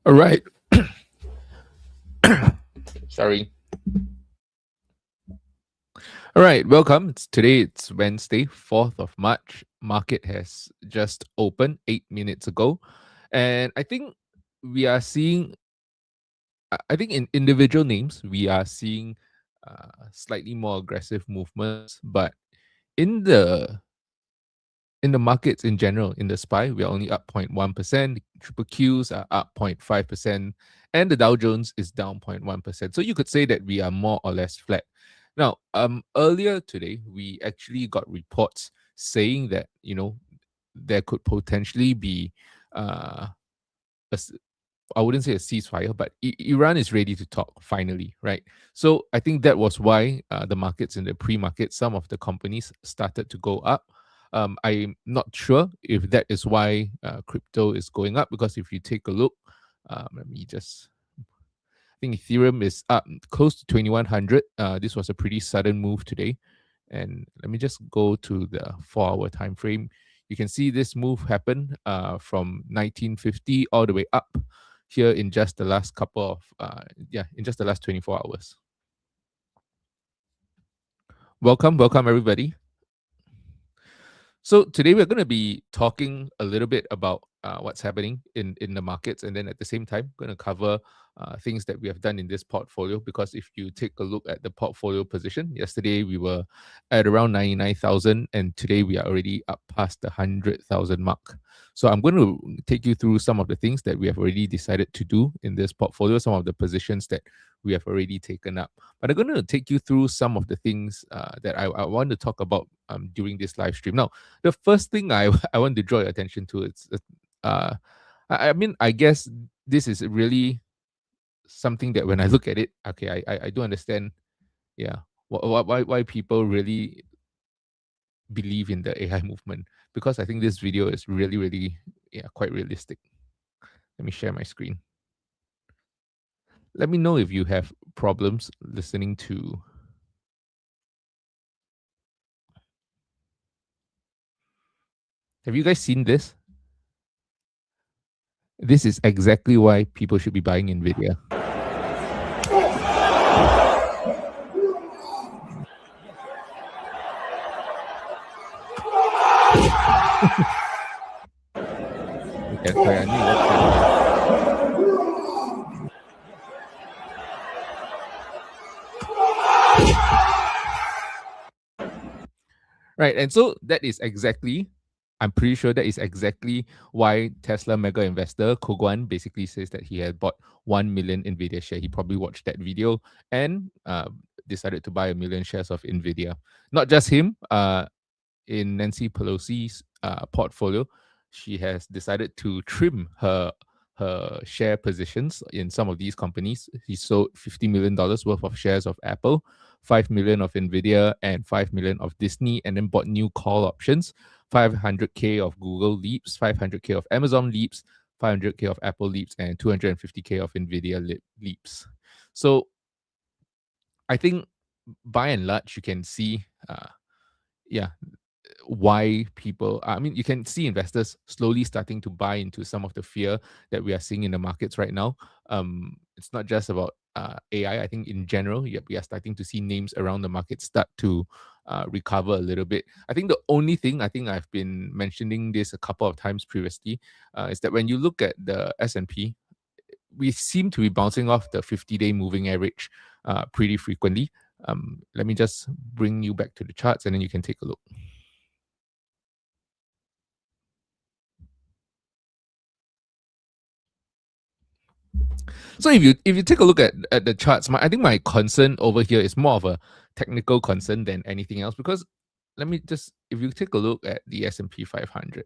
All right. Sorry. All right. Welcome. It's Wednesday, 4th of March. Market has just opened 8 minutes ago. And I think we are seeing, I think in individual names, we are seeing slightly more aggressive movements. But in the in the markets in general, in the SPY, we are only up 0.1%. Triple Qs are up 0.5%. And the Dow Jones is down 0.1%. So you could say that we are more or less flat. Now, earlier today, we actually got reports saying that, there could potentially be a s- I wouldn't say a ceasefire, but Iran is ready to talk finally, right? So I think that was why the markets in the pre-market, some of the companies started to go up. I'm not sure if that is why crypto is going up, because if you take a look, let me just. I think Ethereum is up close to 2100. This was a pretty sudden move today, and let me just go to the 4-hour time frame. You can see this move happen from 1950 all the way up here in just the last couple of in just the last 24 hours. Welcome everybody. So today we're going to be talking a little bit about what's happening in the markets, and then at the same time, going to cover things that we have done in this portfolio. Because if you take a look at the portfolio position, yesterday we were at around 99,000, and today we are already up past the 100,000 mark. So I'm going to take you through some of the things that we have already decided to do in this portfolio, some of the positions that we have already taken up. But I'm going to take you through some of the things that I want to talk about during this live stream. Now, the first thing I want to draw your attention to is, uh, I mean, I guess this is really something that when I look at it, okay, I do understand, yeah, why people really believe in the AI movement, because I think this video is really, yeah, quite realistic. Let me share my screen. Let me know if you have problems listening to. Have you guys seen this? This is exactly why people should be buying Nvidia. Okay, sorry, I need to right, and so that is exactly, I'm pretty sure that is exactly why Tesla mega investor Koguan basically says that he had bought 1 million Nvidia share. He probably watched that video and decided to buy 1 million shares of Nvidia. Not just him, in Nancy Pelosi's portfolio, she has decided to trim her share positions in some of these companies. He sold $50 million worth of shares of Apple, 5 million of Nvidia, and 5 million of Disney, and then bought new call options, 500k of Google Leaps, 500k of Amazon Leaps, 500k of Apple Leaps, and 250k of Nvidia Leaps. So I think by and large, you can see, yeah, why people, I mean, you can see investors slowly starting to buy into some of the fear that we are seeing in the markets right now. It's not just about AI. I think in general, we are starting to see names around the market start to recover a little bit. I think the only thing, I think I've been mentioning this a couple of times previously, is that when you look at the S&P, we seem to be bouncing off the 50-day moving average pretty frequently. Let me just bring you back to the charts, and then you can take a look. So if you take a look at the charts, I think my concern over here is more of a technical concern than anything else. Because let me just, if you take a look at the S&P 500,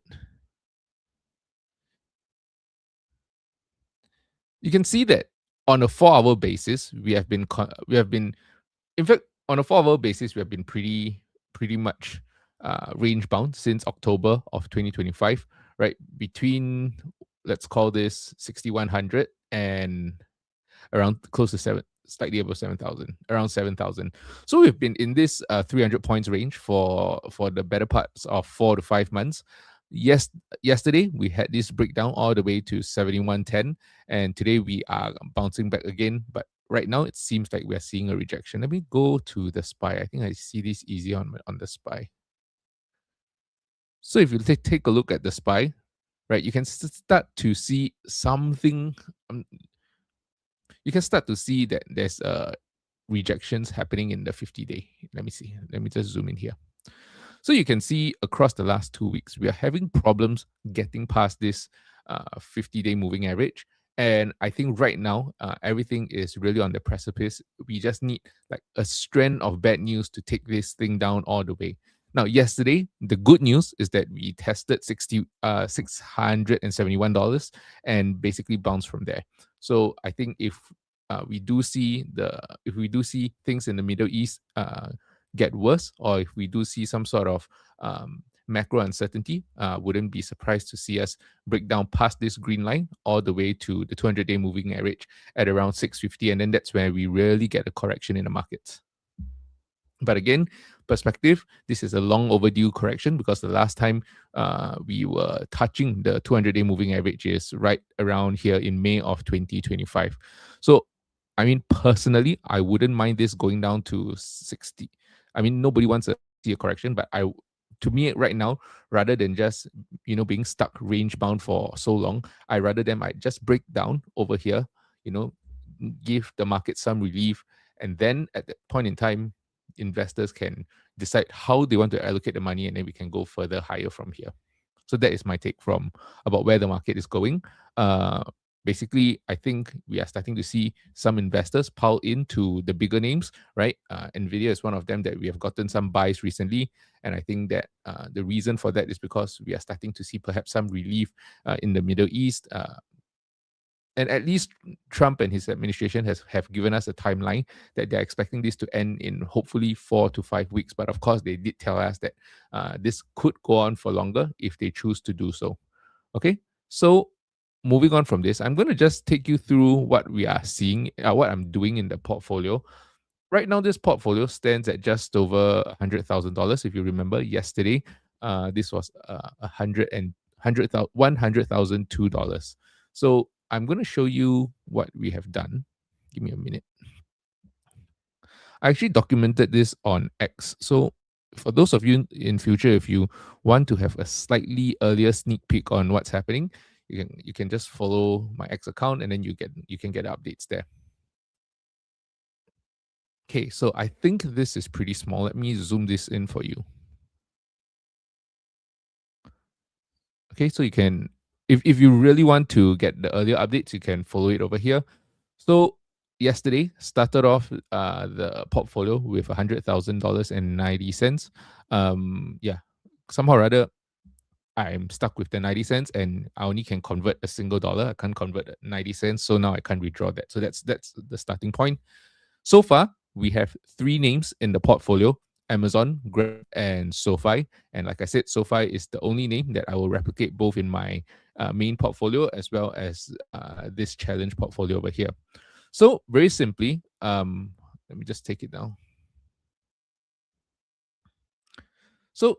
you can see that on a 4-hour basis, in fact, on a 4-hour basis, we have been pretty much range bound since October of 2025, right? Between, let's call this 6100 and around close to slightly above 7,000, around 7,000. So we've been in this 300 points range for the better parts of 4 to 5 months. Yes, yesterday we had this breakdown all the way to 71.10, and today we are bouncing back again. But right now it seems like we are seeing a rejection. Let me go to the SPY. I think I see this easy on the SPY. So if you take a look at the SPY, right, you can start to see something. You can start to see that there's rejections happening in the 50-day. Let me see. Let me just zoom in here. So you can see across the last 2 weeks, we are having problems getting past this 50-day moving average. And I think right now, everything is really on the precipice. We just need like a strand of bad news to take this thing down all the way. Now, yesterday, the good news is that we tested $671 and basically bounced from there. So I think if we do see things in the Middle East get worse, or if we do see some sort of macro uncertainty, wouldn't be surprised to see us break down past this green line all the way to the 200-day moving average at around 650, and then that's where we really get a correction in the markets. But again, perspective, this is a long overdue correction because the last time we were touching the 200-day moving average is right around here in May of 2025. So, I mean, personally, I wouldn't mind this going down to 60. I mean, nobody wants to see a correction, but to me right now, rather than just being stuck range bound for so long, I rather them I just break down over here, you know, give the market some relief, and then at that point in time, investors can decide how they want to allocate the money, and then we can go further higher from here. So that is my take from about where the market is going. Uh, Basically, I think we are starting to see some investors pile into the bigger names, right? Nvidia is one of them that we have gotten some buys recently, and I think that the reason for that is because we are starting to see perhaps some relief in the Middle East. And at least Trump and his administration have given us a timeline that they're expecting this to end in hopefully 4 to 5 weeks. But of course, they did tell us that this could go on for longer if they choose to do so. Okay, so moving on from this, I'm going to just take you through what we are seeing, what I'm doing in the portfolio. Right now, this portfolio stands at just over $100,000. If you remember yesterday, this was $100,002. So I'm going to show you what we have done. Give me a minute. I actually documented this on X. So for those of you in future, if you want to have a slightly earlier sneak peek on what's happening, you can just follow my X account, and then you can get updates there. Okay, so I think this is pretty small. Let me zoom this in for you. Okay, so you can, if you really want to get the earlier updates, you can follow it over here. So yesterday started off the portfolio with $100,000.90. Yeah, somehow or other, I'm stuck with the 90 cents, and I only can convert a single dollar. I can't convert 90 cents, so now I can't withdraw that. So that's the starting point. So far, we have three names in the portfolio: Amazon, Grab, and SoFi. And like I said, SoFi is the only name that I will replicate both in my main portfolio as well as this challenge portfolio over here. So very simply, let me just take it down. So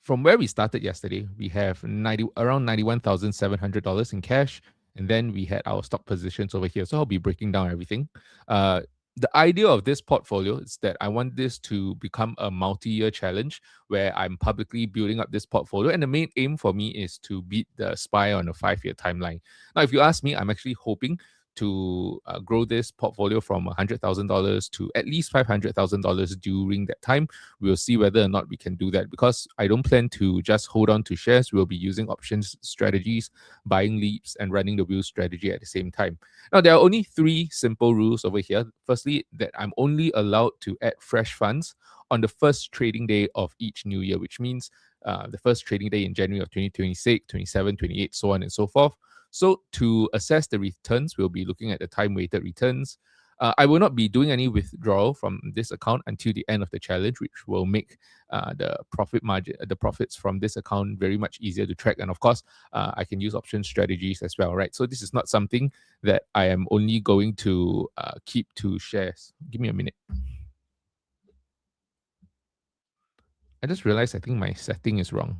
from where we started yesterday, we have around $91,700 in cash, and then we had our stock positions over here. So I'll be breaking down everything. The idea of this portfolio is that I want this to become a multi-year challenge where I'm publicly building up this portfolio, and the main aim for me is to beat the SPY on a 5-year timeline. Now, if you ask me, I'm actually hoping to grow this portfolio from $100,000 to at least $500,000 during that time. We'll see whether or not we can do that, because I don't plan to just hold on to shares. We'll be using options strategies, buying leaps, and running the wheel strategy at the same time. Now, there are only 3 simple rules over here. Firstly, that I'm only allowed to add fresh funds on the first trading day of each new year, which means the first trading day in January of 2026, 27, 28, so on and so forth. So to assess the returns, we'll be looking at the time-weighted returns. I will not be doing any withdrawal from this account until the end of the challenge, which will make the profit margin, the profits from this account very much easier to track. And of course, I can use option strategies as well, right? So this is not something that I am only going to keep to shares. Give me a minute. I just realized I think my setting is wrong.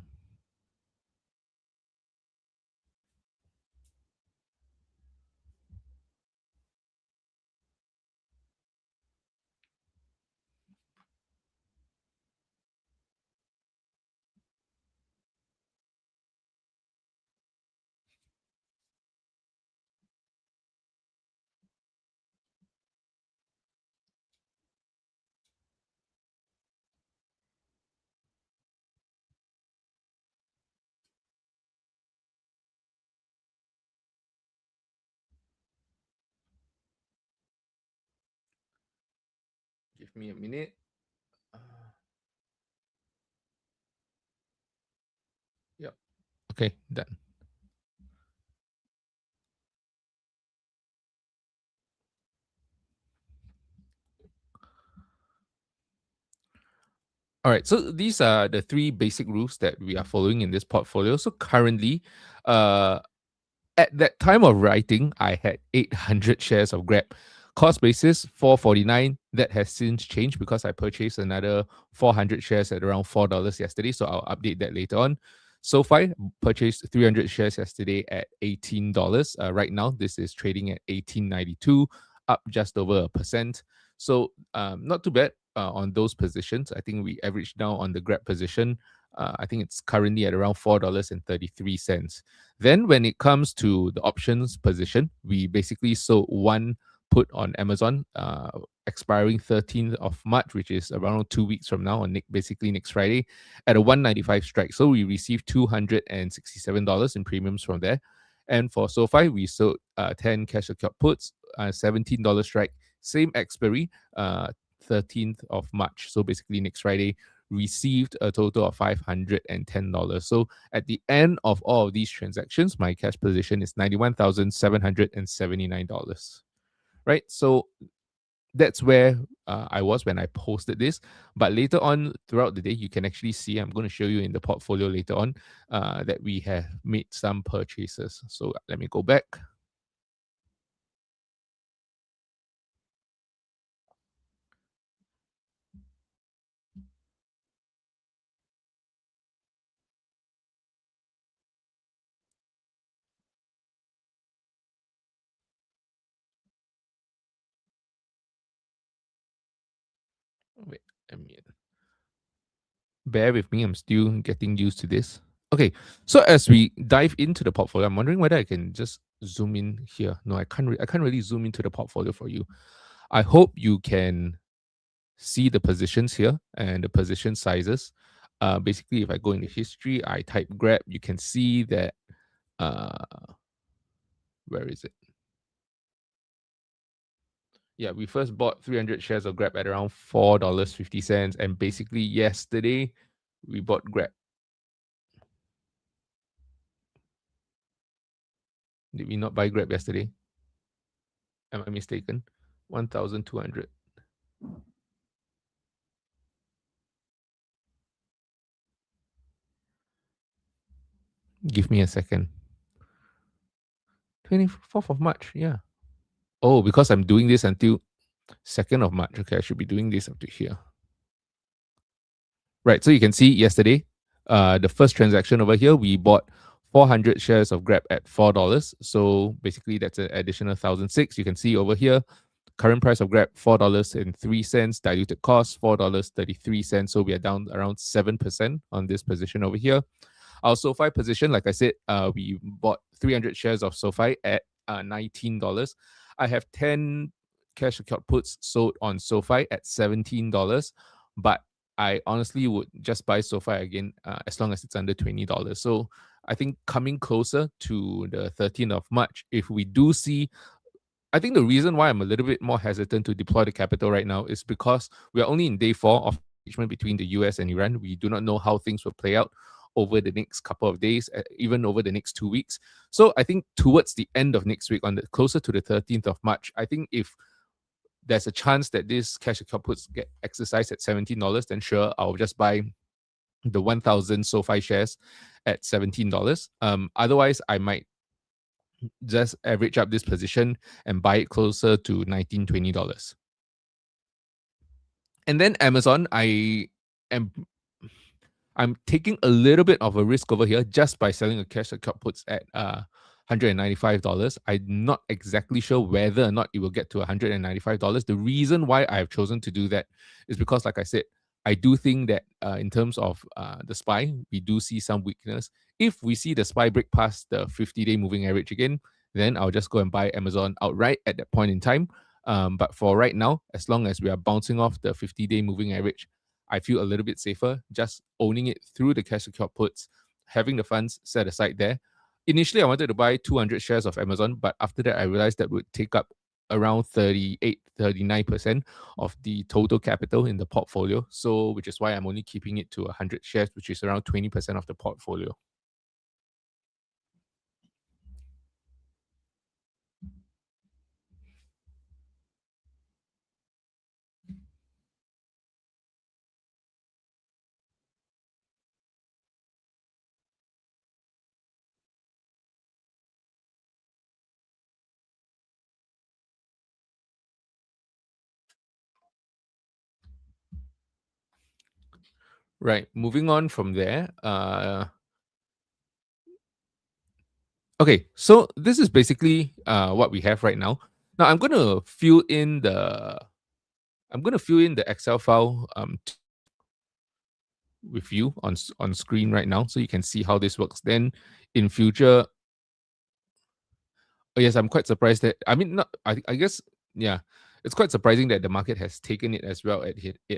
Give me a minute. Uh, yep. Okay, done. All right, so these are the three basic rules that we are following in this portfolio. So currently, uh, at that time of writing, I had 800 shares of Grab. Cost basis 449. That has since changed because I purchased another 400 shares at around $4 yesterday. So I'll update that later on. SoFi purchased 300 shares yesterday at $18. Right now, this is trading at 18.92, up just over 1%. So not too bad on those positions. I think we averaged now on the Grab position. I think it's currently at around $4.33. Then, when it comes to the options position, we basically sold one put on Amazon, expiring 13th of March, which is around 2 weeks from now, on basically next Friday, at a 195 strike. So we received $267 in premiums from there. And for SoFi, we sold 10 cash secured puts, $17 strike, same expiry, 13th of March. So basically next Friday, received a total of $510. So at the end of all of these transactions, my cash position is $91,779. Right. So that's where I was when I posted this. But later on throughout the day, you can actually see, I'm going to show you in the portfolio later on, that we have made some purchases. So let me go back. Wait a minute. Bear with me. I'm still getting used to this. Okay, so as we dive into the portfolio, I'm wondering whether I can just zoom in here. No, I can't. I can't really zoom into the portfolio for you. I hope you can see the positions here and the position sizes. Basically, if I go into history, I type Grab, you can see that. Uh, where is it? Yeah, we first bought 300 shares of Grab at around $4.50, and basically yesterday we bought Grab. Did we not buy Grab yesterday? Am I mistaken? 1,200. Give me a second. 24th of March. Yeah. Oh, because I'm doing this until 2nd of March. Okay, I should be doing this up to here. Right. So you can see yesterday, the first transaction over here, we bought 400 shares of Grab at $4. So basically, that's an additional 1,006. You can see over here, current price of Grab $4.03, diluted cost $4.33. So we are down around 7% on this position over here. Our SoFi position, like I said, we bought 300 shares of SoFi at $19. I have 10 cash account puts sold on SoFi at $17, but I honestly would just buy SoFi again as long as it's under $20. So I think coming closer to the 13th of March, if we do see, I think the reason why I'm a little bit more hesitant to deploy the capital right now is because we are only in day 4 of engagement between the US and Iran. We do not know how things will play out over the next couple of days, even over the next 2 weeks. So I think towards the end of next week, on the closer to the 13th of March, I think if there's a chance that this cash account puts get exercised at $17, then sure, I'll just buy the 1,000 SoFi shares at $17. Otherwise, I might just average up this position and buy it closer to $19, $20. And then Amazon, I am I'm taking a little bit of a risk over here just by selling a cash secured puts at $195. I'm not exactly sure whether or not it will get to $195. The reason why I've chosen to do that is because, like I said, I do think that in terms of the SPY, we do see some weakness. If we see the SPY break past the 50-day moving average again, then I'll just go and buy Amazon outright at that point in time. But for right now, as long as we are bouncing off the 50-day moving average, I feel a little bit safer just owning it through the cash secured puts, having the funds set aside there. Initially, I wanted to buy 200 shares of Amazon, but after that, I realized that would take up around 38, 39% of the total capital in the portfolio. So, which is why I'm only keeping it to 100 shares, which is around 20% of the portfolio. Right. Moving on from there. Okay. So this is basically what we have right now. Now I'm gonna fill in the Excel file with you on screen right now, so you can see how this works. Then in future, oh, yes, I'm quite surprised that I mean, not I guess yeah, it's quite surprising that the market has taken it as well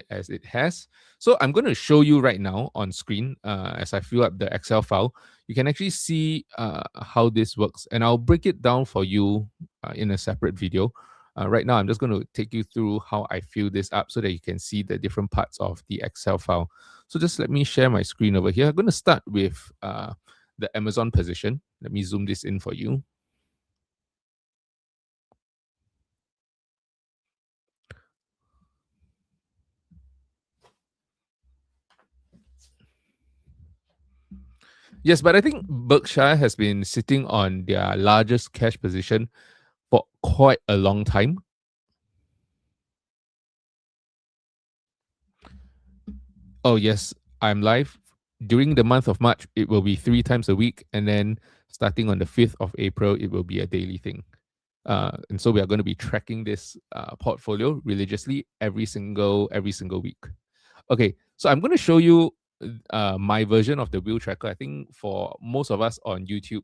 as it has. So I'm going to show you right now on screen as I fill up the Excel file. You can actually see how this works, and I'll break it down for you in a separate video. Right now, I'm just going to take you through how I fill this up so that you can see the different parts of the Excel file. So just let me share my screen over here. I'm going to start with the Amazon position. Let me zoom this in for you. Yes, but I think Berkshire has been sitting on their largest cash position for quite a long time. Oh, yes, I'm live. During the month of March, it will be 3 times a week. And then starting on the 5th of April, it will be a daily thing. And so we are going to be tracking this portfolio religiously every single week. Okay, so I'm going to show you my version of the wheel tracker. I think for most of us on YouTube,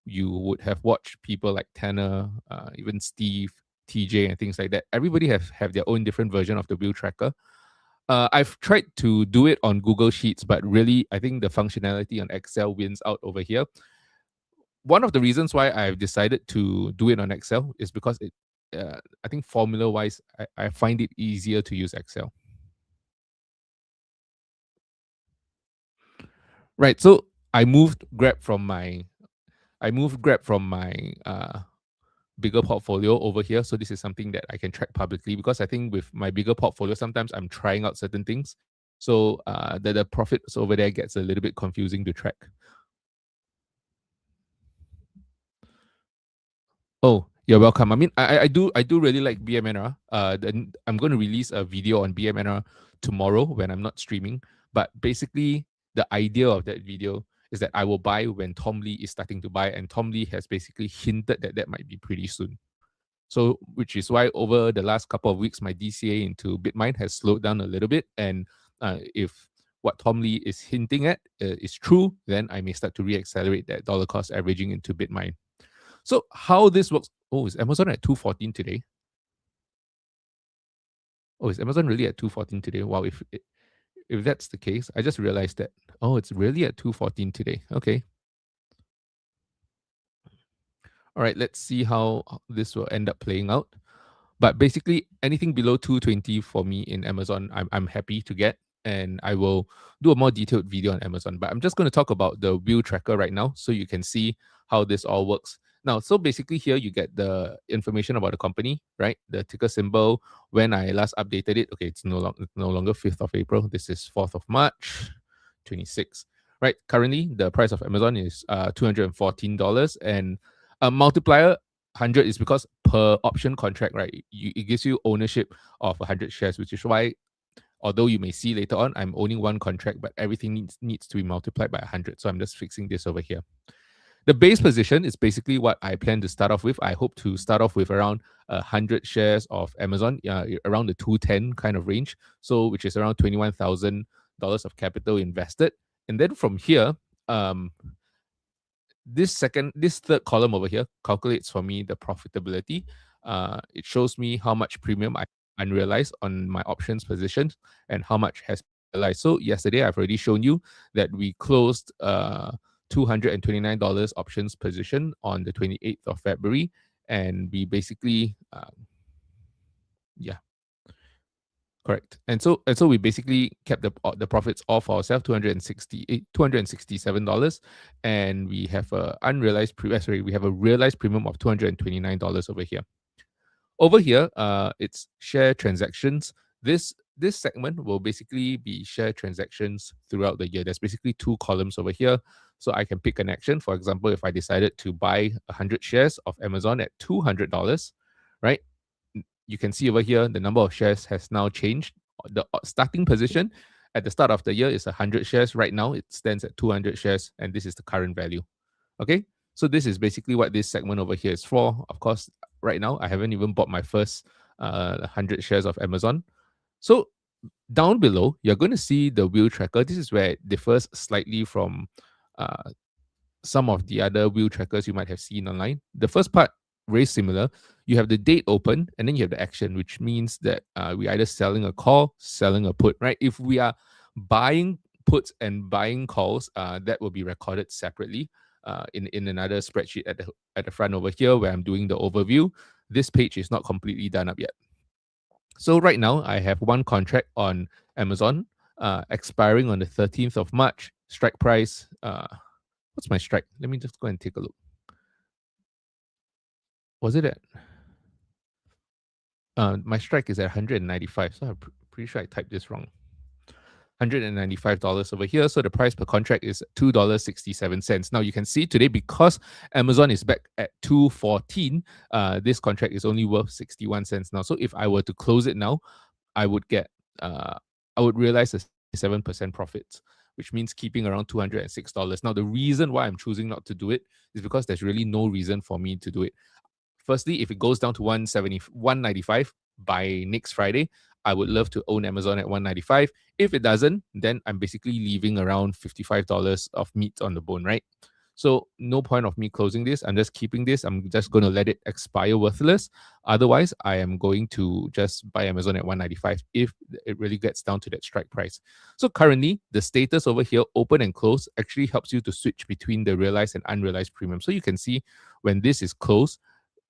you would have watched people like Tanner, even Steve, TJ, and things like that. Everybody have their own different version of the wheel tracker. I've tried to do it on Google Sheets, but really, I think the functionality on Excel wins out over here. One of the reasons why I've decided to do it on Excel is because I think formula wise, I find it easier to use Excel. Right. So I moved Grab from my bigger portfolio over here. So this is something that I can track publicly because I think with my bigger portfolio, sometimes I'm trying out certain things. So the profits over there gets a little bit confusing to track. Oh, you're welcome. I mean, I do really like BMNR. Then I'm going to release a video on BMNR tomorrow when I'm not streaming. But basically, the idea of that video is that I will buy when Tom Lee is starting to buy, and Tom Lee has basically hinted that that might be pretty soon. So, which is why over the last couple of weeks, my DCA into Bitmine has slowed down a little bit. And if what Tom Lee is hinting at is true, then I may start to reaccelerate that dollar cost averaging into Bitmine. So, how this works? Oh, is Amazon at 214 today? Oh, is Amazon really at 214 today? Wow, if that's the case, I just realized that. Oh, it's really at 214 today. Okay. All right, let's see how this will end up playing out. But basically, anything below 220 for me in Amazon, I'm happy to get. And I will do a more detailed video on Amazon. But I'm just going to talk about the wheel tracker right now so you can see how this all works. Now, so basically here you get the information about the company, right? The ticker symbol, when I last updated it. Okay, it's no longer 5th of April. This is 4th of March, 26. Right, currently the price of Amazon is $214, and a multiplier 100 is because per option contract, right? It gives you ownership of 100 shares, which is why Although you may see later on, I'm owning one contract, but everything needs to be multiplied by 100. So I'm just fixing this over here. The base position is basically what I plan to start off with. I hope to start off with around 100 shares of Amazon, around the 210 kind of range. So, which is around $21,000 of capital invested. And then from here, um, this third column over here calculates for me the profitability. It shows me how much premium I unrealized on my options positions and how much has realized. So yesterday I've already shown you that we closed $229 options position on the 28th of February, and we basically yeah, correct. And so we basically kept the profits off ourselves, $267, and we have a we have a realized premium of $229 over here. Over here, it's share transactions. This segment will basically be share transactions throughout the year. There's basically two columns over here. So I can pick an action. For example, if I decided to buy 100 shares of Amazon at $200, right? You can see over here, the number of shares has now changed. The starting position at the start of the year is 100 shares. Right now, it stands at 200 shares, and this is the current value. Okay, so this is basically what this segment over here is for. Of course, right now, I haven't even bought my first 100 shares of Amazon. So down below, you're going to see the wheel tracker. This is where it differs slightly from some of the other wheel trackers you might have seen online. The first part, very similar. You have the date open, and then you have the action, which means that we're either selling a call, selling a put, right? If we are buying puts and buying calls, that will be recorded separately in another spreadsheet at the front over here where I'm doing the overview. This page is not completely done up yet. So right now, I have one contract on Amazon expiring on the 13th of March. Strike price, what's my strike? Let me just go and take a look. Was it at? My strike is at 195, so I'm pretty sure I typed this wrong. $195 over here. So the price per contract is $2.67. Now you can see today, because Amazon is back at 214, this contract is only worth 61 cents now. So if I were to close it now, I would realize a 7% profit, which means keeping around $206. Now the reason why I'm choosing not to do it is because there's really no reason for me to do it. Firstly, if it goes down to 195 by next Friday, I would love to own Amazon at 195. If it doesn't, then I'm basically leaving around $55 of meat on the bone, right? So no point of me closing this. I'm just keeping this. I'm just going to let it expire worthless. Otherwise, I am going to just buy Amazon at 195 if it really gets down to that strike price. So currently, the status over here, open and close, actually helps you to switch between the realized and unrealized premium. So you can see when this is closed,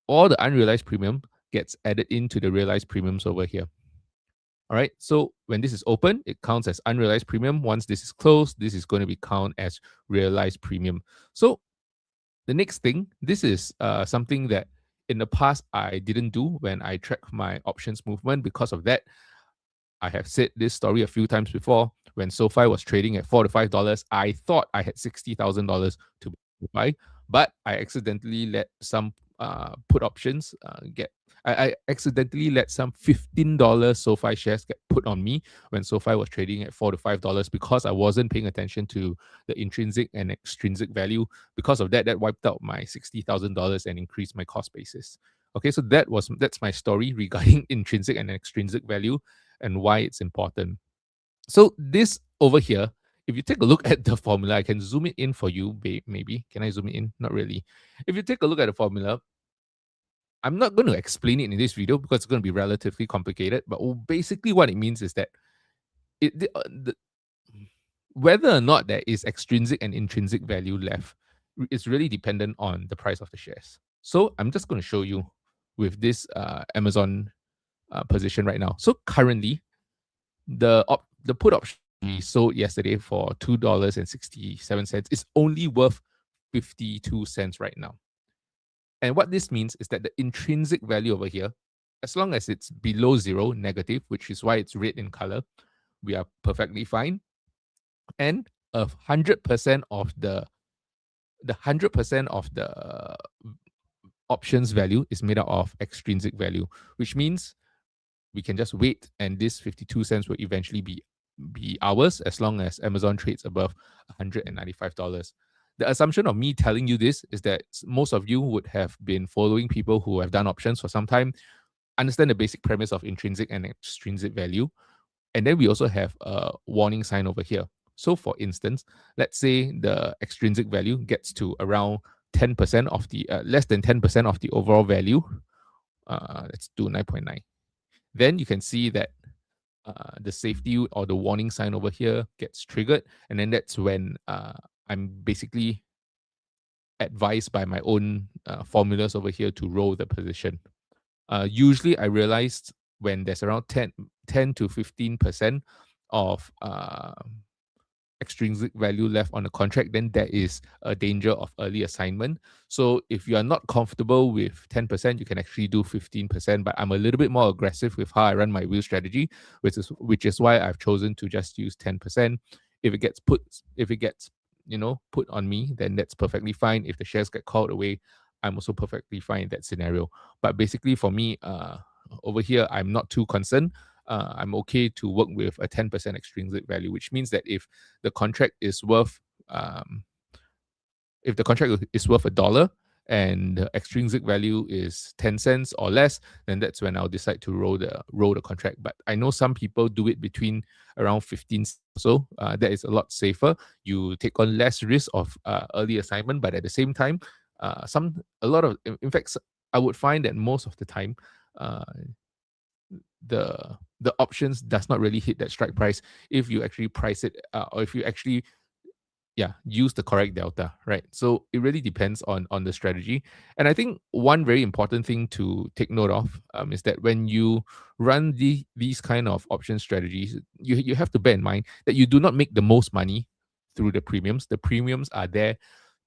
all the unrealized premium gets added into the realized premiums over here. All right, so when this is open, it counts as unrealized premium. Once this is closed, this is going to be counted as realized premium. So the next thing, this is something that in the past I didn't do when I track my options movement. Because of that, I have said this story a few times before. When SoFi was trading at $4 to $5, I thought I had $60,000 to buy, but I accidentally let some put options I accidentally let some $15 SoFi shares get put on me when SoFi was trading at $4 to $5 because I wasn't paying attention to the intrinsic and extrinsic value. Because of that, that wiped out my $60,000 and increased my cost basis. Okay, so that's my story regarding intrinsic and extrinsic value and why it's important. So this over here, if you take a look at the formula, I can zoom it in for you, maybe. Can I zoom it in? Not really. If you take a look at the formula, I'm not going to explain it in this video because it's going to be relatively complicated. But basically what it means is that whether or not there is extrinsic and intrinsic value left is really dependent on the price of the shares. So I'm just going to show you with this Amazon position right now. So currently, the put option we sold yesterday for $2.67 is only worth 52 cents right now. And what this means is that the intrinsic value over here, as long as it's below zero, negative, which is why it's red in color, we are perfectly fine. And 100% of the 100% of the options value is made up of extrinsic value, which means we can just wait, and this 52 cents will eventually be ours as long as Amazon trades above $195. The assumption of me telling you this is that most of you would have been following people who have done options for some time, understand the basic premise of intrinsic and extrinsic value. And then we also have a warning sign over here. So for instance, let's say the extrinsic value gets to around 10% of the, less than 10% of the overall value. Let's do 9.9. Then you can see that the safety or the warning sign over here gets triggered. And then that's when I'm basically advised by my own formulas over here to roll the position. Usually I realized when there's around 10 to 15% of extrinsic value left on the contract, then there is a danger of early assignment. So if you are not comfortable with 10%, you can actually do 15%. But I'm a little bit more aggressive with how I run my wheel strategy, which is why I've chosen to just use 10%. If it gets put on me, then that's perfectly fine. If the shares get called away, I'm also perfectly fine in that scenario. But basically for me, over here, I'm not too concerned. I'm okay to work with a 10% extrinsic value, which means that if the contract is worth $1 and the extrinsic value is 10 cents or less, then that's when I'll decide to roll the contract. But I know some people do it between around 15 cents or so. That is a lot safer. You take on less risk of early assignment, but at the same time, in fact, I would find that most of the time, the options does not really hit that strike price if you actually price it, or if you actually use the correct delta, right? So it really depends on the strategy. And I think one very important thing to take note of is that when you run these kind of option strategies, you have to bear in mind that you do not make the most money through the premiums. The premiums are there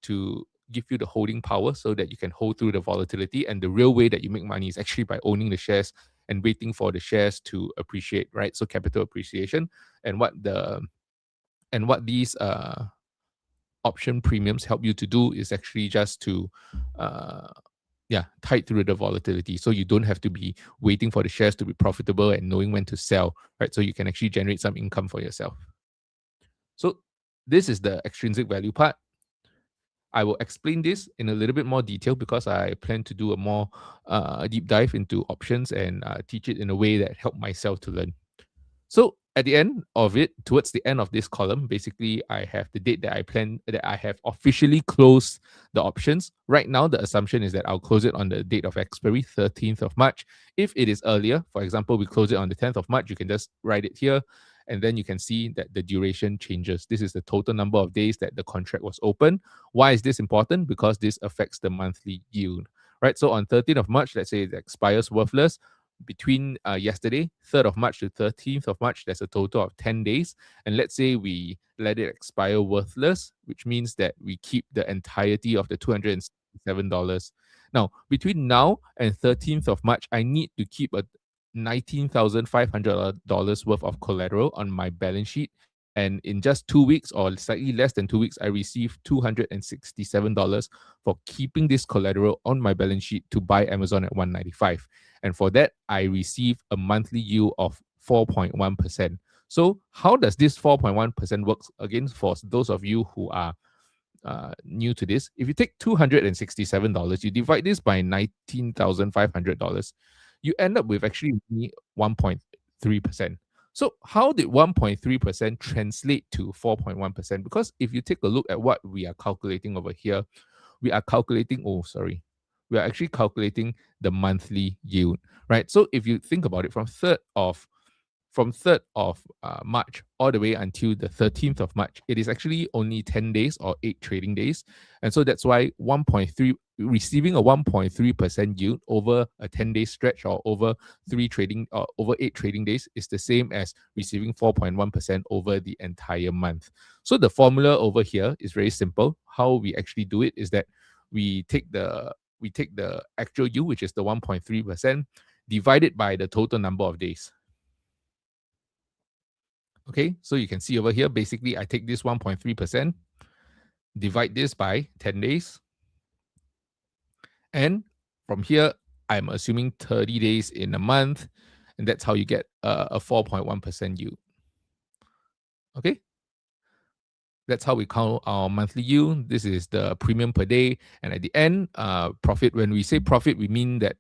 to give you the holding power so that you can hold through the volatility. And the real way that you make money is actually by owning the shares and waiting for the shares to appreciate, right? So capital appreciation, and what these option premiums help you to do is actually just to tide through the volatility, so you don't have to be waiting for the shares to be profitable and knowing when to sell, right? So you can actually generate some income for yourself. So this is the extrinsic value part. I will explain this in a little bit more detail because I plan to do a more deep dive into options and teach it in a way that help myself to learn. So at the end of it, towards the end of this column, basically I have the date that I have officially closed the options. Right now, the assumption is that I'll close it on the date of expiry, 13th of March. If it is earlier, for example, we close it on the 10th of March, you can just write it here. And then you can see that the duration changes. This is the total number of days that the contract was open. Why is this important? Because this affects the monthly yield, right? So on 13th of March, let's say it expires worthless. Between yesterday, 3rd of March to 13th of March, there's a total of 10 days. And let's say we let it expire worthless, which means that we keep the entirety of the $267. Now, between now and 13th of March, I need to keep a $19,500 worth of collateral on my balance sheet. And in just 2 weeks, or slightly less than 2 weeks, I received $267 for keeping this collateral on my balance sheet to buy Amazon at $195. And for that, I receive a monthly yield of 4.1%. So how does this 4.1% work? Again, for those of you who are new to this, if you take $267, you divide this by $19,500, you end up with actually 1.3%. So how did 1.3% translate to 4.1%? Because if you take a look at what we are calculating over here, we are actually calculating the monthly yield, right? So if you think about it, from 3rd of March all the way until the 13th of March, it is actually only 10 days or 8 trading days. And so that's why receiving a 1.3% yield over a 10-day stretch, or over 8 trading days, is the same as receiving 4.1% over the entire month. So the formula over here is very simple. How we actually do it is that we take the actual yield, which is the 1.3%, divided by the total number of days. Okay, so you can see over here, basically I take this 1.3%, divide this by 10 days. And from here, I'm assuming 30 days in a month. And that's how you get a 4.1% yield. Okay. That's how we count our monthly yield. This is the premium per day. And at the end, profit. When we say profit, we mean that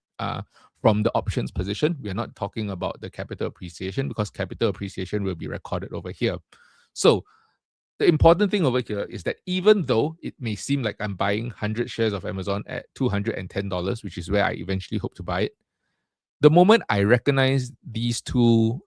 from the options position, we are not talking about the capital appreciation, because capital appreciation will be recorded over here. So the important thing over here is that even though it may seem like I'm buying 100 shares of Amazon at $210, which is where I eventually hope to buy it, the moment I recognize these two,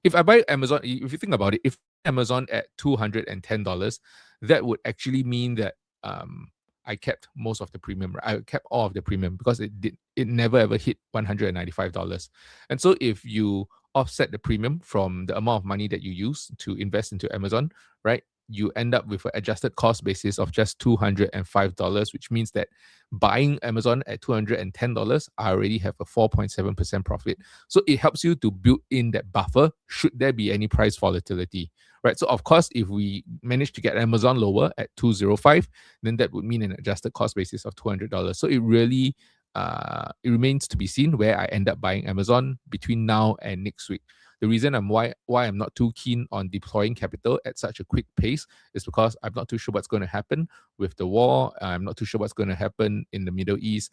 if I buy Amazon, if you think about it, if Amazon at $210, that would actually mean that I kept most of the premium. I kept all of the premium because it never ever hit $195. And so if you offset the premium from the amount of money that you use to invest into Amazon, right? You end up with an adjusted cost basis of just $205, which means that buying Amazon at $210, I already have a 4.7% profit. So it helps you to build in that buffer should there be any price volatility, right? So of course, if we manage to get Amazon lower at 205, then that would mean an adjusted cost basis of $200. So it really it remains to be seen where I end up buying Amazon between now and next week. The reason why I'm not too keen on deploying capital at such a quick pace is because I'm not too sure what's going to happen with the war. I'm not too sure what's going to happen in the Middle East.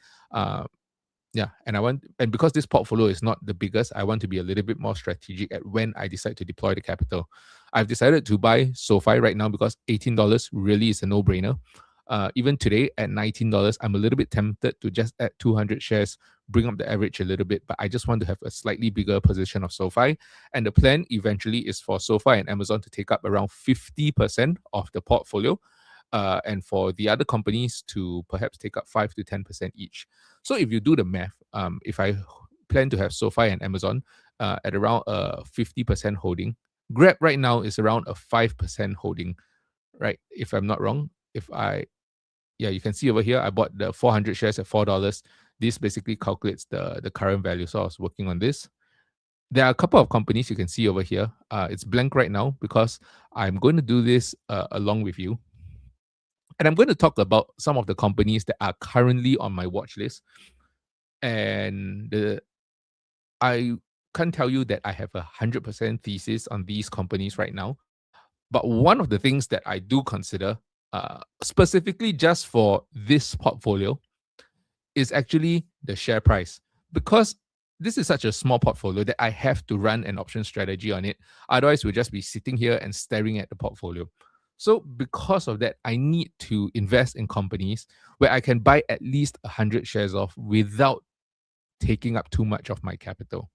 Yeah, and because this portfolio is not the biggest, I want to be a little bit more strategic at when I decide to deploy the capital. I've decided to buy SoFi right now because $18 really is a no-brainer. Even today at $19, I'm a little bit tempted to just add 200 shares, bring up the average a little bit, but I just want to have a slightly bigger position of SoFi. And the plan eventually is for SoFi and Amazon to take up around 50% of the portfolio, and for the other companies to perhaps take up 5 to 10% each. So if you do the math, if I plan to have SoFi and Amazon at around a 50% holding, Grab right now is around a 5% holding, right? If I'm not wrong. Yeah, you can see over here, I bought the 400 shares at $4. This basically calculates the current value. So I was working on this. There are a couple of companies you can see over here. It's blank right now because I'm going to do this along with you. And I'm going to talk about some of the companies that are currently on my watch list. And I can't tell you that I have 100% thesis on these companies right now. But one of the things that I do consider, specifically just for this portfolio, is actually the share price. Because this is such a small portfolio that I have to run an option strategy on it. Otherwise, we'll just be sitting here and staring at the portfolio. So because of that, I need to invest in companies where I can buy at least 100 shares of without taking up too much of my capital.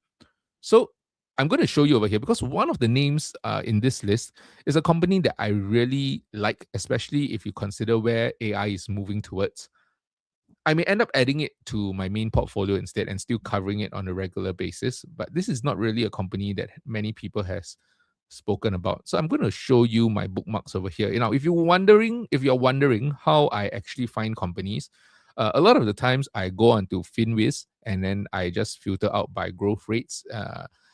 So I'm going to show you over here because one of the names in this list is a company that I really like, especially if you consider where AI is moving towards. I may end up adding it to my main portfolio instead and still covering it on a regular basis. But this is not really a company that many people has spoken about. So I'm going to show you my bookmarks over here. Now, if you're wondering how I actually find companies, a lot of the times I go onto Finwiz and then I just filter out by growth rates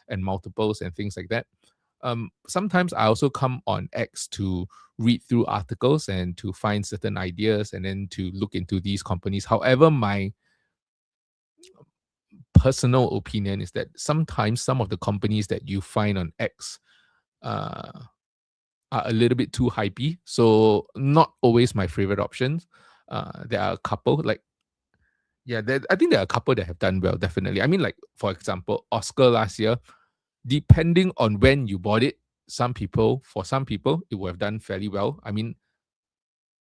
and multiples and things like that. Sometimes I also come on X to read through articles and to find certain ideas and then to look into these companies. However, my personal opinion is that sometimes some of the companies that you find on X are a little bit too hypey. So not always my favorite options. There are a couple I think there are a couple that have done well, definitely. I mean, like, for example, Oscar last year, depending on when you bought it, for some people, it would have done fairly well. I mean,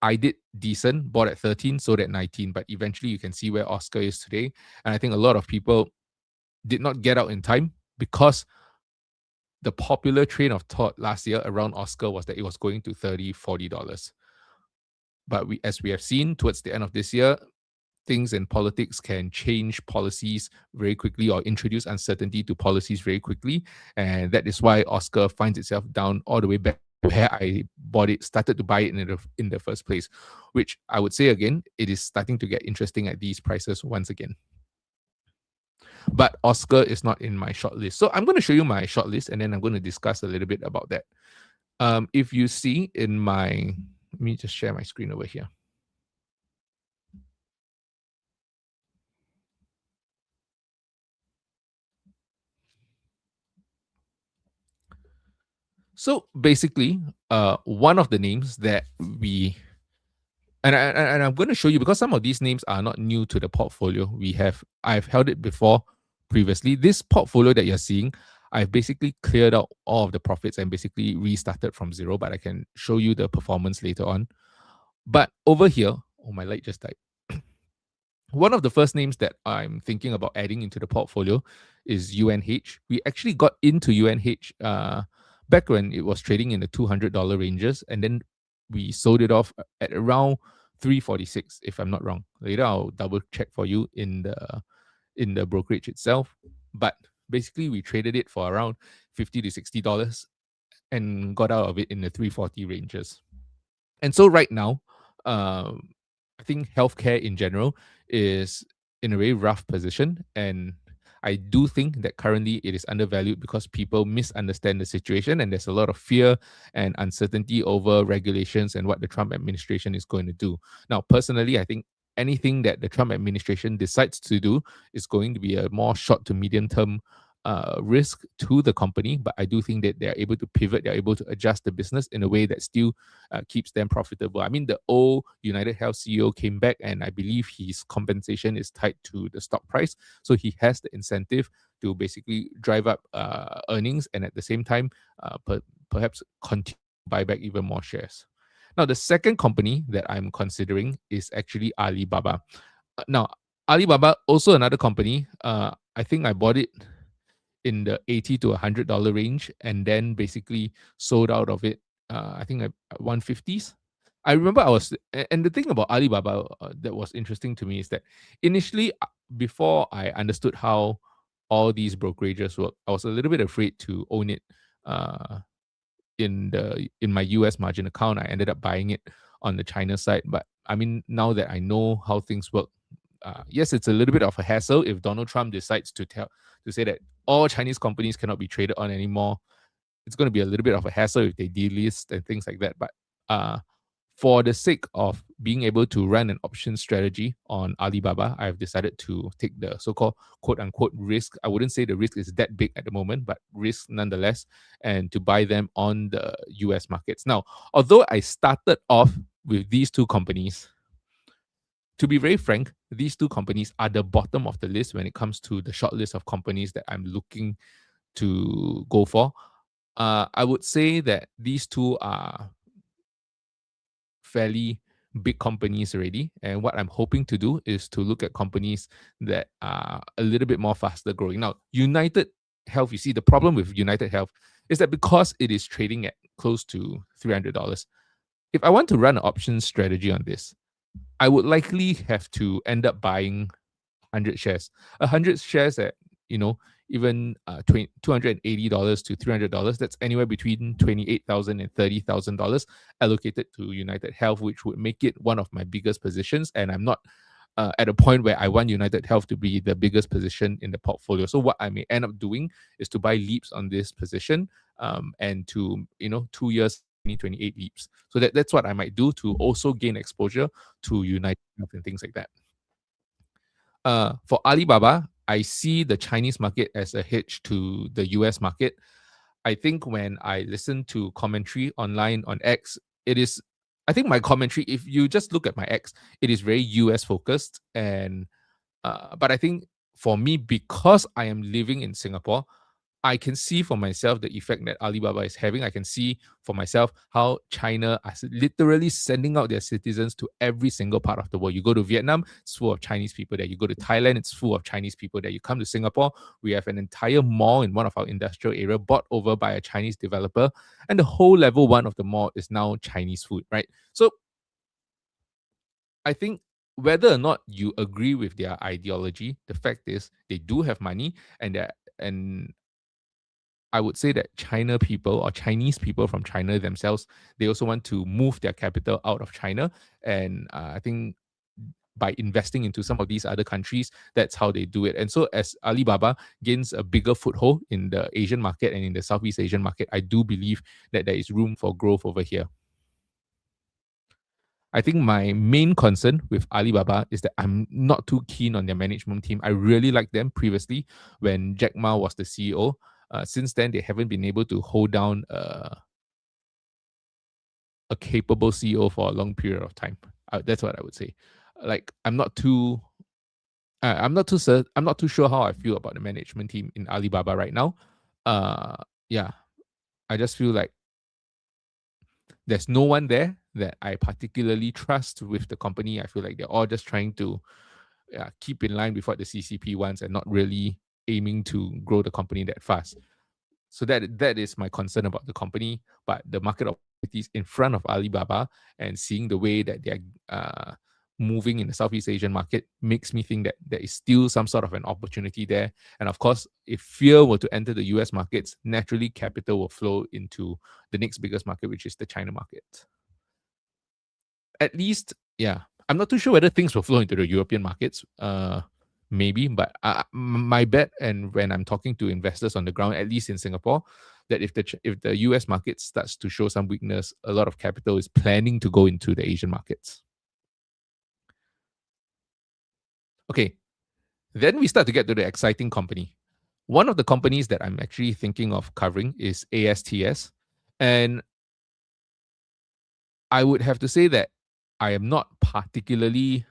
I did decent, bought at 13, sold at 19, but eventually you can see where Oscar is today. And I think a lot of people did not get out in time because the popular train of thought last year around Oscar was that it was going to $30, $40. But as we have seen towards the end of this year, things in politics can change policies very quickly or introduce uncertainty to policies very quickly. And that is why Oscar finds itself down all the way back where I started to buy it in the first place, which I would say again, it is starting to get interesting at these prices once again. But Oscar is not in my shortlist. So I'm going to show you my shortlist and then I'm going to discuss a little bit about that. If you see in let me just share my screen over here. So basically, one of the names that we and I'm going to show you because some of these names are not new to the portfolio. I've held it before previously. This portfolio that you're seeing, I've basically cleared out all of the profits and basically restarted from zero. But I can show you the performance later on. But over here, oh, my light just died. One of the first names that I'm thinking about adding into the portfolio is UNH. We actually got into UNH back when it was trading in the $200 ranges, and then we sold it off at around 346, if I'm not wrong. Later, I'll double check for you in the brokerage itself. But basically, we traded it for around $50 to $60 and got out of it in the 340 ranges. And so right now, I think healthcare in general is in a very rough position. And I do think that currently it is undervalued because people misunderstand the situation and there's a lot of fear and uncertainty over regulations and what the Trump administration is going to do. Now, personally, I think anything that the Trump administration decides to do is going to be a more short to medium term risk to the company, but I do think that they're able to pivot, they're able to adjust the business in a way that still keeps them profitable. I mean, the old United Health CEO came back, and I believe his compensation is tied to the stock price, so he has the incentive to basically drive up earnings, and at the same time, perhaps continue to buy back even more shares. Now, the second company that I'm considering is actually Alibaba. Now, Alibaba, also another company. I think I bought it in the $80 to $100 range and then basically sold out of it, I think at 150s. I remember and the thing about Alibaba that was interesting to me is that initially, before I understood how all these brokerages work, I was a little bit afraid to own it uh, in my US margin account. I ended up buying it on the China side. But I mean, now that I know how things work, yes, it's a little bit of a hassle if Donald Trump decides to say that all Chinese companies cannot be traded on anymore. It's going to be a little bit of a hassle if they delist and things like that. But for the sake of being able to run an option strategy on Alibaba, I've decided to take the so-called quote unquote risk. I wouldn't say the risk is that big at the moment, but risk nonetheless, and to buy them on the US markets. Now, although I started off with these two companies, to be very frank, these two companies are the bottom of the list when it comes to the short list of companies that I'm looking to go for. I would say that these two are fairly big companies already. And what I'm hoping to do is to look at companies that are a little bit more faster growing. Now, United Health, you see, the problem with United Health is that because it is trading at close to $300, if I want to run an option strategy on this, I would likely have to end up buying 100 shares. 100 shares at, even $280 to $300, that's anywhere between $28,000 and $30,000 allocated to United Health, which would make it one of my biggest positions. And I'm not at a point where I want United Health to be the biggest position in the portfolio. So what I may end up doing is to buy leaps on this position, and to, 2 years, 2028 leaps. So that's what I might do to also gain exposure to United Health and things like that. For Alibaba, I see the Chinese market as a hedge to the US market. I think when I listen to commentary online on X, I think my commentary, if you just look at my X, it is very US focused. But I think for me, because I am living in Singapore, I can see for myself the effect that Alibaba is having. I can see for myself how China is literally sending out their citizens to every single part of the world. You go to Vietnam, it's full of Chinese people there. You go to Thailand, it's full of Chinese people there. You come to Singapore, we have an entire mall in one of our industrial area bought over by a Chinese developer, and the whole level one of the mall is now Chinese food, right? So I think whether or not you agree with their ideology, the fact is they do have money, and I would say that China people or Chinese people from China themselves, they also want to move their capital out of China. And I think by investing into some of these other countries, that's how they do it. And so as Alibaba gains a bigger foothold in the Asian market and in the Southeast Asian market, I do believe that there is room for growth over here. I think my main concern with Alibaba is that I'm not too keen on their management team. I really liked them previously when Jack Ma was the CEO. Since then, they haven't been able to hold down a capable CEO for a long period of time. That's what I would say. Like I'm not too sure how I feel about the management team in Alibaba right now. Yeah, I just feel like there's no one there that I particularly trust with the company. I feel like they're all just trying to keep in line with what the CCP wants and not really aiming to grow the company that fast. So that is my concern about the company. But the market opportunities in front of Alibaba and seeing the way that they're moving in the Southeast Asian market makes me think that there is still some sort of an opportunity there. And of course, if fear were to enter the US markets, naturally capital will flow into the next biggest market, which is the China market. At least, yeah. I'm not too sure whether things will flow into the European markets. Maybe, but my bet, and when I'm talking to investors on the ground, at least in Singapore, that if the US market starts to show some weakness, a lot of capital is planning to go into the Asian markets. Okay, then we start to get to the exciting company. One of the companies that I'm actually thinking of covering is ASTS, and I would have to say that I am not particularly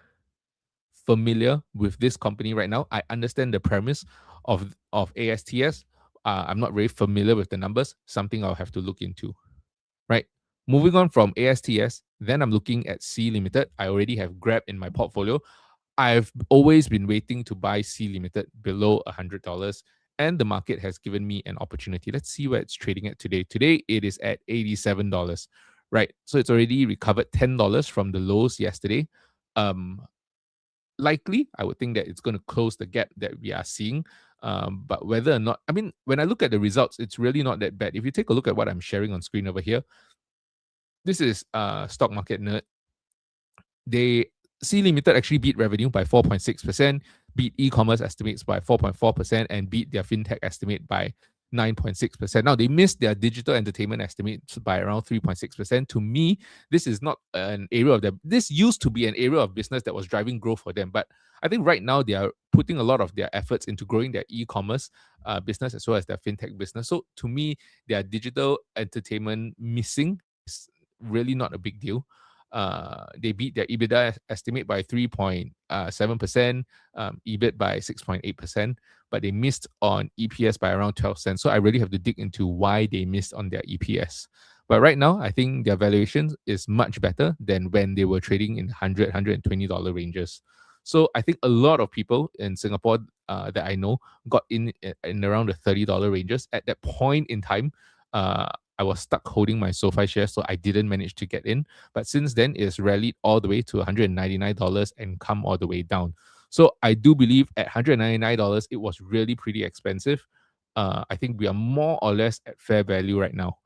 familiar with this company right now. I understand the premise of ASTS. I'm not very familiar with the numbers. Something I'll have to look into. Right. Moving on from ASTS, then I'm looking at C Limited. I already have Grab in my portfolio. I've always been waiting to buy C Limited below $100, and the market has given me an opportunity. Let's see where it's trading at today. Today it is at $87. Right. So it's already recovered $10 from the lows yesterday. Likely, I would think that it's going to close the gap that we are seeing. But whether or not, I mean, when I look at the results, it's really not that bad. If you take a look at what I'm sharing on screen over here, this is Stock Market Nerd. They C Limited actually beat revenue by 4.6%, beat e-commerce estimates by 4.4%, and beat their fintech estimate by 9.6%. Now, they missed their digital entertainment estimates by around 3.6%. To me, this is not an area of them. This used to be an area of business that was driving growth for them. But I think right now they are putting a lot of their efforts into growing their e-commerce business as well as their fintech business. So to me, their digital entertainment missing is really not a big deal. They beat their EBITDA estimate by 3.7%, EBIT by 6.8%, but they missed on EPS by around 12 cents. So I really have to dig into why they missed on their EPS. But right now, I think their valuation is much better than when they were trading in $100, $120 ranges. So I think a lot of people in Singapore that I know got in around the $30 ranges. At that point in time, I was stuck holding my SoFi shares, so I didn't manage to get in. But since then, it's rallied all the way to $199 and come all the way down. So I do believe at $199, it was really pretty expensive. I think we are more or less at fair value right now,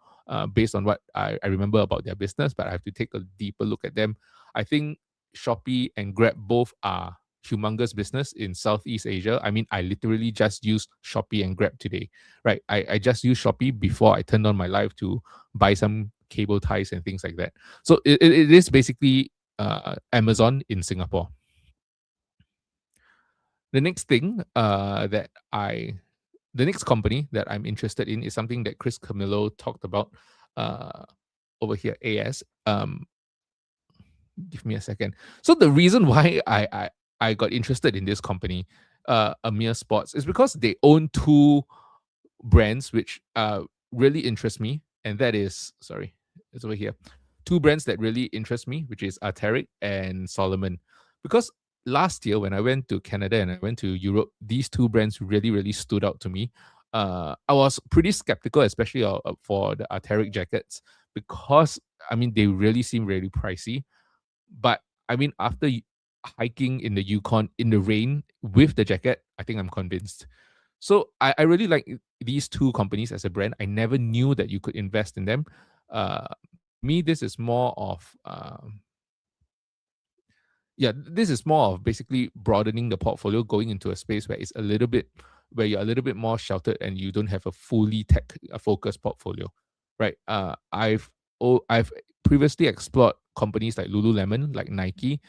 based on what I remember about their business, but I have to take a deeper look at them. I think Shopee and Grab both are humongous business in Southeast Asia. I mean, I literally just used Shopee and Grab today, right? I just used Shopee before I turned on my live to buy some cable ties and things like that. So it is basically Amazon in Singapore. The next thing the next company that I'm interested in is something that Chris Camillo talked about over here, AS. Give me a second. So the reason why I got interested in this company, Amir Sports, is because they own two brands which really interest me, and that is it's over here. Two brands that really interest me, which is Arteric and Solomon. Because last year when I went to Canada and I went to Europe, these two brands really stood out to me. I was pretty skeptical, especially for the Arteric jackets, because I mean they really seem really pricey. But I mean, after hiking in the Yukon in the rain with the jacket, I think I'm convinced. So I really like these two companies as a brand. I never knew that you could invest in them. Me, this is more of this is more of basically broadening the portfolio, going into a space where it's a little bit where you're a little bit more sheltered and you don't have a fully tech focused portfolio, right? I've previously explored companies like Lululemon, like Nike,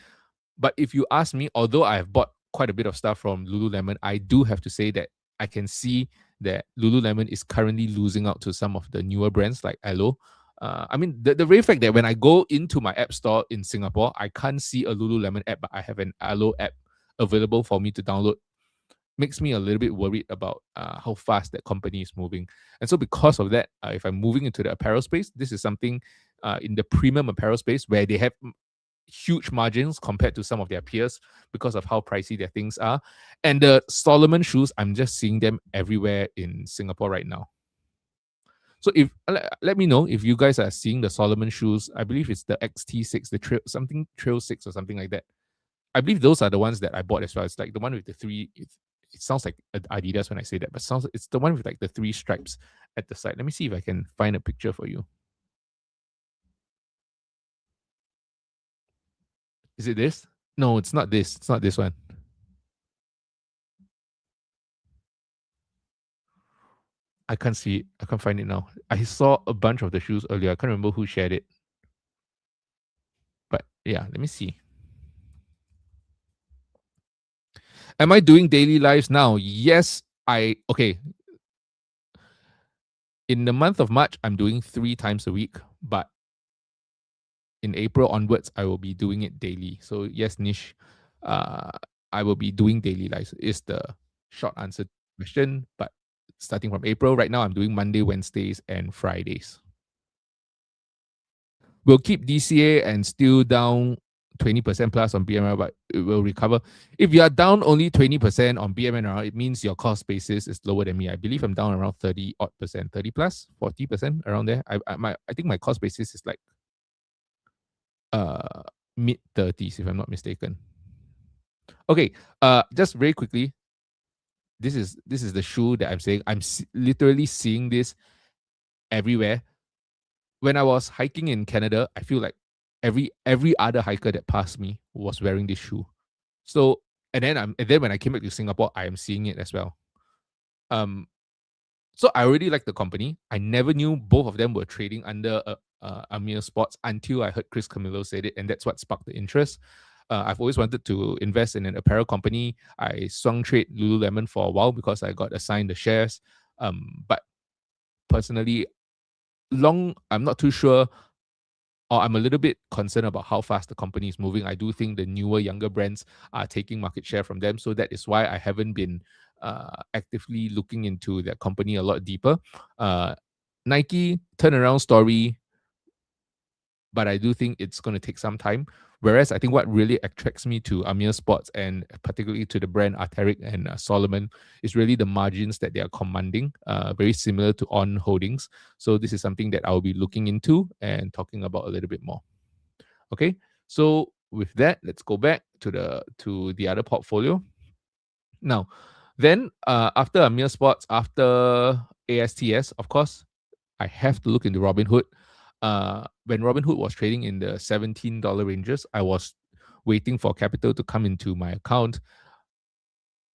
but if you ask me, although I have bought quite a bit of stuff from Lululemon, I do have to say that I can see that Lululemon is currently losing out to some of the newer brands like Alo. I mean, the very fact that when I go into my app store in Singapore, I can't see a Lululemon app, but I have an Alo app available for me to download, makes me a little bit worried about how fast that company is moving. And so, because of that, if I'm moving into the apparel space, this is something in the premium apparel space where they have huge margins compared to some of their peers because of how pricey their things are. And the Solomon shoes, I'm just seeing them everywhere in Singapore right now. So if let me know if you guys are seeing the Solomon shoes. I believe it's the XT6, the Trail 6 or something like that. I believe those are the ones that I bought as well. It's like the one with the three. It sounds like Adidas when I say that, but it's the one with like the three stripes at the side. Let me see if I can find a picture for you. Is it this? No, it's not this. It's not this one. I can't see it. I can't find it now. I saw a bunch of the shoes earlier. I can't remember who shared it. But yeah, let me see. Am I doing daily lives now? Yes, okay. In the month of March, I'm doing 3 times a week, but in April onwards, I will be doing it daily. So yes, Nish, uh, I will be doing daily lives is the short answer to the question. But starting from April, right now I'm doing Monday, Wednesdays, and Fridays. We'll keep DCA and still down 20% plus on BMR, but it will recover. If you are down only 20% on BMNR, it means your cost basis is lower than me. I believe I'm down around 30 odd percent, 30 plus, 40% around there. I think my cost basis is like mid 30s if I'm not mistaken. Okay, just very quickly, this is the shoe that I'm saying. I'm literally seeing this everywhere. When I was hiking in Canada, I feel like every other hiker that passed me was wearing this shoe. So and then when I came back to Singapore, I am seeing it as well. So I already like the company. I never knew both of them were trading under Amir Sports until I heard Chris Camillo said it, and that's what sparked the interest. I've always wanted to invest in an apparel company. I swung trade Lululemon for a while because I got assigned the shares. But personally, I'm not too sure, or I'm a little bit concerned about how fast the company is moving. I do think the newer, younger brands are taking market share from them. So that is why I haven't been actively looking into that company a lot deeper. Nike turnaround story, but I do think it's going to take some time. Whereas I think what really attracts me to Amir Sports and particularly to the brand Arc'teryx and Solomon is really the margins that they are commanding, very similar to On Holdings. So this is something that I'll be looking into and talking about a little bit more. Okay, so with that, let's go back to the other portfolio. Now, then after Amir Sports, after ASTS, of course, I have to look into Robinhood. When Robinhood was trading in the $17 ranges, I was waiting for capital to come into my account.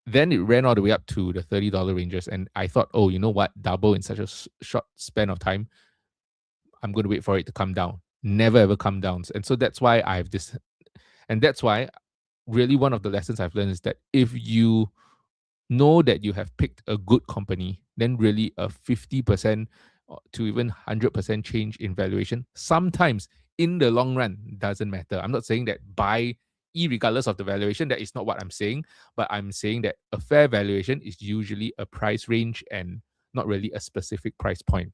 Then it ran all the way up to the $30 ranges, and I thought, oh, you know what? Double in such a short span of time. I'm going to wait for it to come down. Never ever come down, and so that's why I have this, and that's why really one of the lessons I've learned is that if you know that you have picked a good company, then really a 50% to even 100% change in valuation, sometimes in the long run, doesn't matter. I'm not saying that buy irregardless of the valuation. That is not what I'm saying. But I'm saying that a fair valuation is usually a price range and not really a specific price point.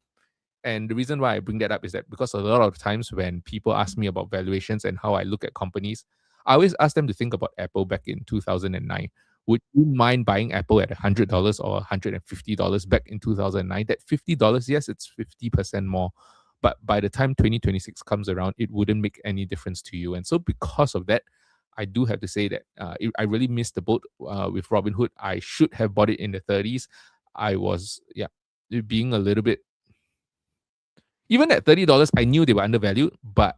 And the reason why I bring that up is that because a lot of times when people ask me about valuations and how I look at companies, I always ask them to think about Apple back in 2009. Would you mind buying Apple at $100 or $150 back in 2009? That $50, yes, it's 50% more. But by the time 2026 comes around, it wouldn't make any difference to you. And so because of that, I do have to say that I really missed the boat with Robinhood. I should have bought it in the 30s. I was, being a little bit, even at $30, I knew they were undervalued, but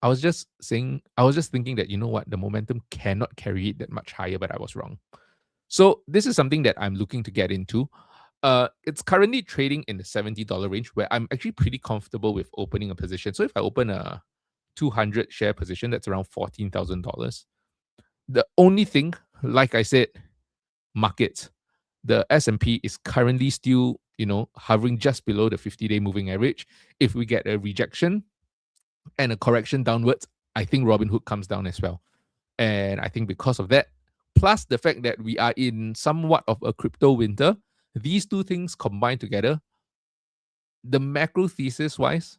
I was just thinking that, you know what, the momentum cannot carry it that much higher, but I was wrong. So this is something that I'm looking to get into. It's currently trading in the $70 range where I'm actually pretty comfortable with opening a position. So if I open a 200 share position, that's around $14,000. The only thing, like I said, markets, the S&P is currently still hovering just below the 50-day moving average. If we get a rejection and a correction downwards, I think Robinhood comes down as well. And I think because of that, plus the fact that we are in somewhat of a crypto winter, these two things combined together, the macro thesis wise,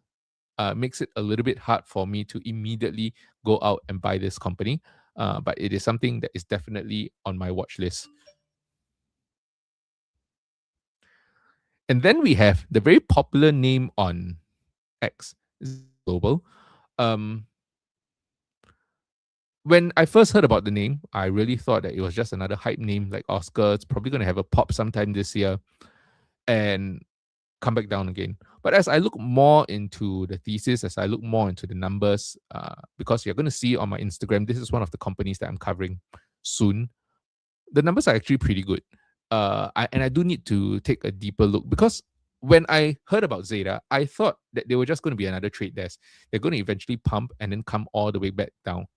makes it a little bit hard for me to immediately go out and buy this company. But it is something that is definitely on my watch list. And then we have the very popular name on X, Global. When I first heard about the name, I really thought that it was just another hype name like Oscar. It's probably going to have a pop sometime this year and come back down again. But as I look more into the thesis, as I look more into the numbers, because you're going to see on my Instagram, this is one of the companies that I'm covering soon. The numbers are actually pretty good. I do need to take a deeper look because when I heard about Zeta, I thought that they were just going to be another trade desk. They're going to eventually pump and then come all the way back down.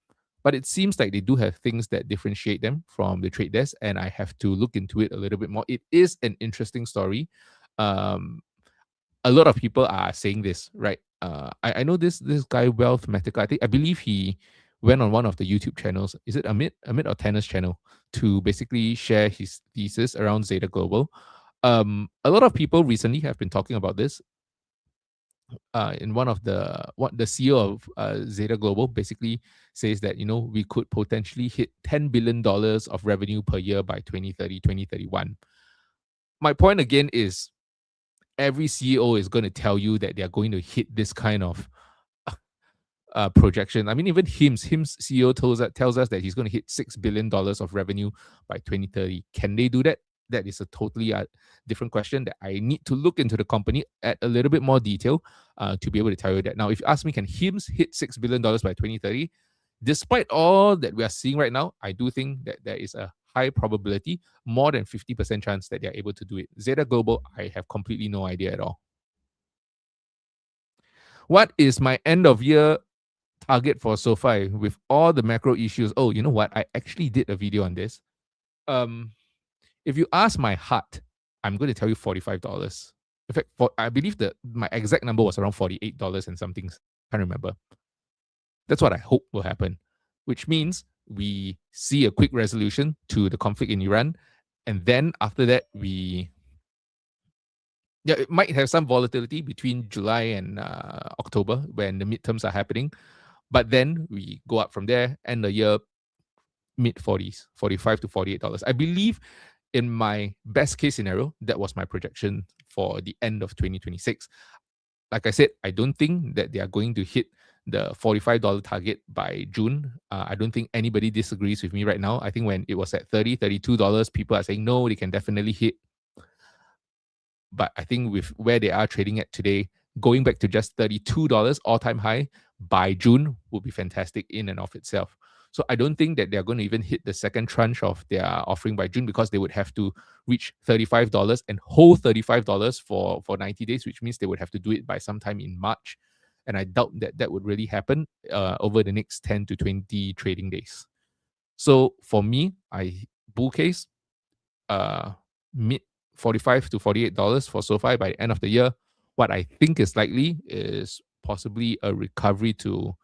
But it seems like they do have things that differentiate them from the trade desk, and I have to look into it a little bit more. It is an interesting story. A lot of people are saying this, right? I know this guy Wealth Matica. I believe he went on one of the YouTube channels. Is it Amit or Tanner's channel to basically share his thesis around Zeta Global? A lot of people recently have been talking about this. In one of the CEO of Zeta Global basically says that we could potentially hit $10 billion of revenue per year by 2030, 2031. My point again is every CEO is going to tell you that they're going to hit this kind of projection. I mean, even HIM's CEO tells us that he's going to hit $6 billion of revenue by 2030. Can they do that? That is a totally different question that I need to look into the company at a little bit more detail to be able to tell you that. Now, if you ask me, can HIMS hit $6 billion by 2030? Despite all that we are seeing right now, I do think that there is a high probability, more than 50% chance that they're able to do it. Zeta Global, I have completely no idea at all. What is my end of year target for SoFi with all the macro issues? Oh, you know what? I actually did a video on this. If you ask my heart, I'm going to tell you $45. In fact, I believe that my exact number was around $48 and something. Can't remember. That's what I hope will happen, which means we see a quick resolution to the conflict in Iran. And then after that, it might have some volatility between July and October when the midterms are happening. But then we go up from there, end the year mid 40s, $45 to $48. I believe in my best case scenario, that was my projection for the end of 2026. Like I said, I don't think that they are going to hit the $45 target by June. I don't think anybody disagrees with me right now. I think when it was at $30, $32, people are saying, no, they can definitely hit. But I think with where they are trading at today, going back to just $32 all-time high by June would be fantastic in and of itself. So I don't think that they're going to even hit the second tranche of their offering by June because they would have to reach $35 and hold $35 for 90 days, which means they would have to do it by sometime in March. And I doubt that that would really happen over the next 10 to 20 trading days. So for me, bull case, mid $45 to $48 for SoFi by the end of the year. What I think is likely is possibly a recovery to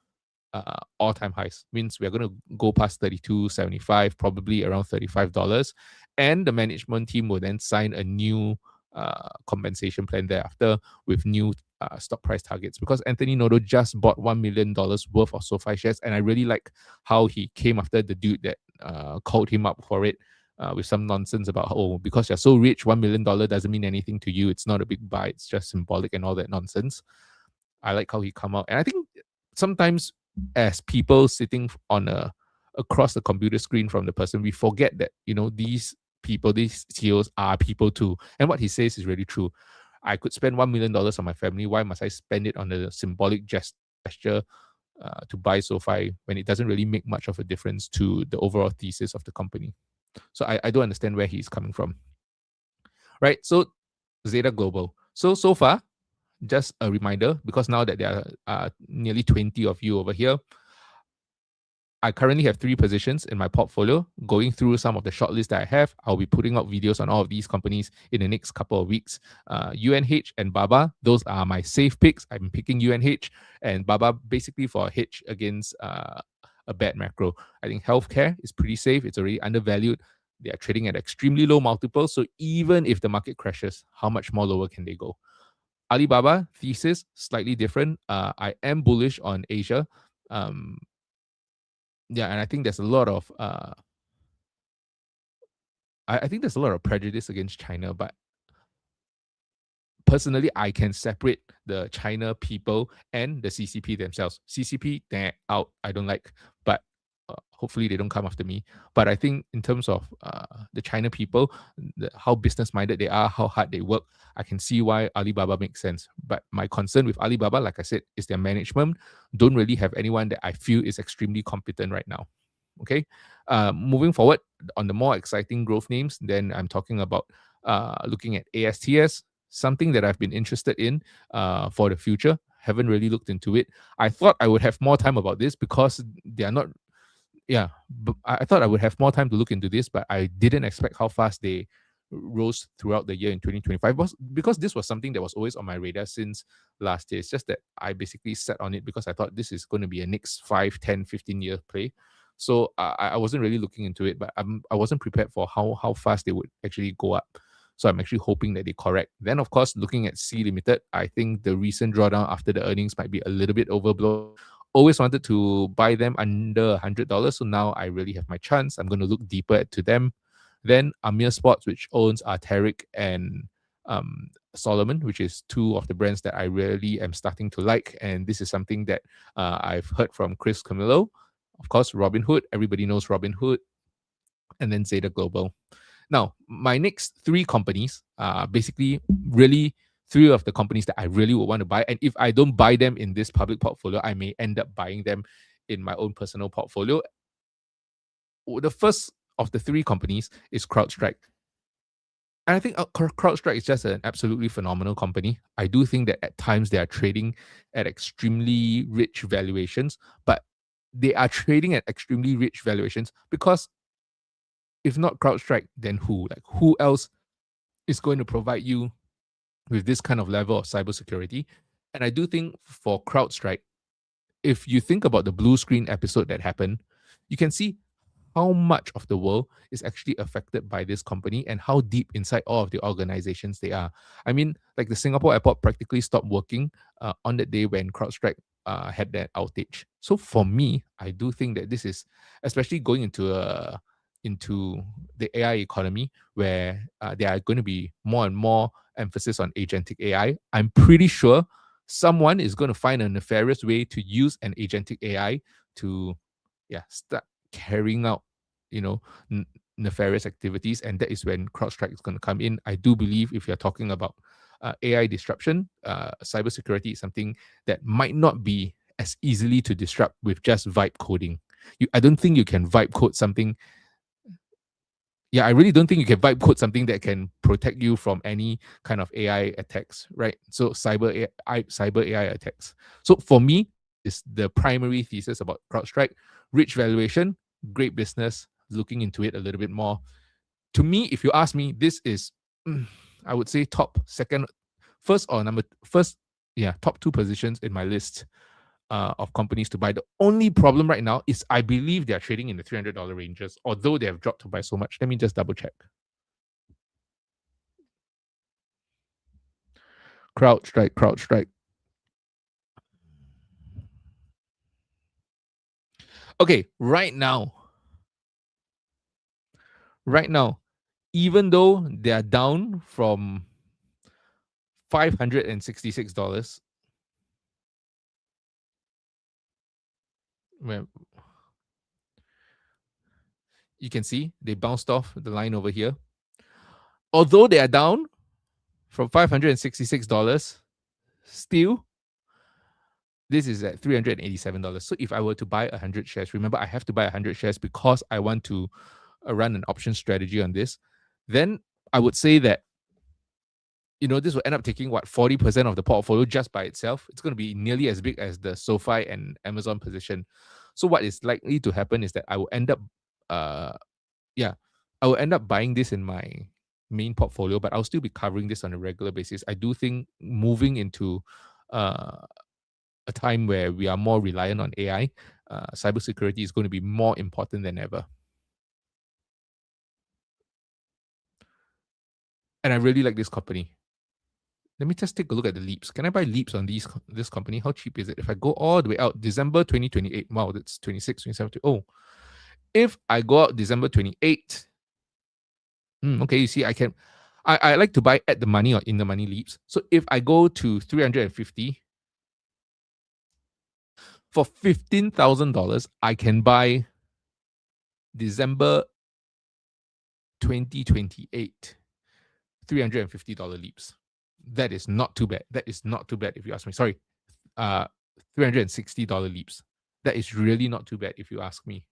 all-time highs. Means we're going to go past $32.75, probably around $35. And the management team will then sign a new compensation plan thereafter with new stock price targets. Because Anthony Noto just bought $1 million worth of SoFi shares. And I really like how he came after the dude that called him up for it. With some nonsense about, oh, because you're so rich, $1 million doesn't mean anything to you. It's not a big buy. It's just symbolic and all that nonsense. I like how he come out. And I think sometimes as people sitting on across the computer screen from the person, we forget that, these people, these CEOs are people too. And what he says is really true. I could spend $1 million on my family. Why must I spend it on a symbolic gesture to buy SoFi when it doesn't really make much of a difference to the overall thesis of the company? So I don't understand where he's coming from. Right? So Zeta Global. So far, just a reminder, because now that there are nearly 20 of you over here, I currently have 3 positions in my portfolio. Going through some of the shortlists that I have, I'll be putting out videos on all of these companies in the next couple of weeks. UNH and Baba, those are my safe picks. I'm picking UNH and Baba basically for a hedge against a bad macro. I think healthcare is pretty safe. It's already undervalued. They are trading at extremely low multiples. So even if the market crashes, how much more lower can they go? Alibaba thesis slightly different. I am bullish on Asia. Yeah, and I think there's a lot of I think there's a lot of prejudice against China, but personally, I can separate the China people and the CCP themselves. CCP, they're out. I don't like, but hopefully they don't come after me. But I think in terms of the China people, how business minded they are, how hard they work, I can see why Alibaba makes sense. But my concern with Alibaba, like I said, is their management don't really have anyone that I feel is extremely competent right now. Okay, moving forward on the more exciting growth names, then I'm talking about looking at ASTS, something that I've been interested in for the future. Haven't really looked into it. I thought I would have more time about this because they are not. Yeah, but I thought I would have more time to look into this, but I didn't expect how fast they rose throughout the year in 2025 because this was something that was always on my radar since last year. It's just that I basically sat on it because I thought this is going to be a next 5, 10, 15-year play. So I wasn't really looking into it, but I wasn't prepared for how fast they would actually go up. So I'm actually hoping that they correct. Then, of course, looking at C Limited, I think the recent drawdown after the earnings might be a little bit overblown. Always wanted to buy them under $100, so now I really have my chance. I'm going to look deeper to them. Then Amir Sports, which owns Arteric and Solomon, which is two of the brands that I really am starting to like. And this is something that I've heard from Chris Camillo. Of course, Robinhood. Everybody knows Robinhood. And then Zeta Global. Now, my next 3 companies are basically really 3 of the companies that I really would want to buy. And if I don't buy them in this public portfolio, I may end up buying them in my own personal portfolio. The first of the 3 companies is CrowdStrike. And I think CrowdStrike is just an absolutely phenomenal company. I do think that at times they are trading at extremely rich valuations, but they are trading at extremely rich valuations because if not CrowdStrike, then who? Like, who else is going to provide you with this kind of level of cybersecurity? And I do think for CrowdStrike, if you think about the blue screen episode that happened, you can see how much of the world is actually affected by this company and how deep inside all of the organizations they are. I mean, like the Singapore airport practically stopped working on that day when CrowdStrike had that outage. So for me, I do think that this is, especially going into the AI economy, where there are going to be more and more emphasis on agentic AI. I'm pretty sure someone is going to find a nefarious way to use an agentic AI to, start carrying out, nefarious activities, and that is when CrowdStrike is going to come in. I do believe if you're talking about AI disruption, cybersecurity is something that might not be as easily to disrupt with just vibe coding. I don't think you can vibe code something. Yeah, I really don't think you can vibe code something that can protect you from any kind of AI attacks, right? So cyber AI attacks. So for me, is the primary thesis about CrowdStrike: rich valuation, great business. Looking into it a little bit more. To me, if you ask me, this is, I would say top second, first or number first, top 2 positions in my list of companies to buy. The only problem right now is I believe they are trading in the $300 ranges, although they have dropped by so much. Let me just double check. CrowdStrike. Okay, right now, even though they are down from $566, well, you can see they bounced off the line over here. Although they are down from $566, still, this is at $387. So if I were to buy 100 shares, remember I have to buy 100 shares because I want to run an option strategy on this, then I would say that, this will end up taking 40% of the portfolio just by itself. It's going to be nearly as big as the SoFi and Amazon position. So what is likely to happen is that I will end up, uh, yeah, I will end up buying this in my main portfolio, but I'll still be covering this on a regular basis. I do think moving into uh, a time where we are more reliant on AI, cybersecurity is going to be more important than ever. And I really like this company. Let me just take a look at the leaps. Can I buy leaps on this company? How cheap is it? If I go all the way out, December 2028, wow, that's 26, 27. Oh, if I go out December 28, okay, you see, I like to buy at the money or in the money leaps. So if I go to 350, for $15,000, I can buy December 2028, $350 leaps. That is not too bad. That is not too bad if you ask me. Sorry, uh, $360 leaps. That is really not too bad if you ask me.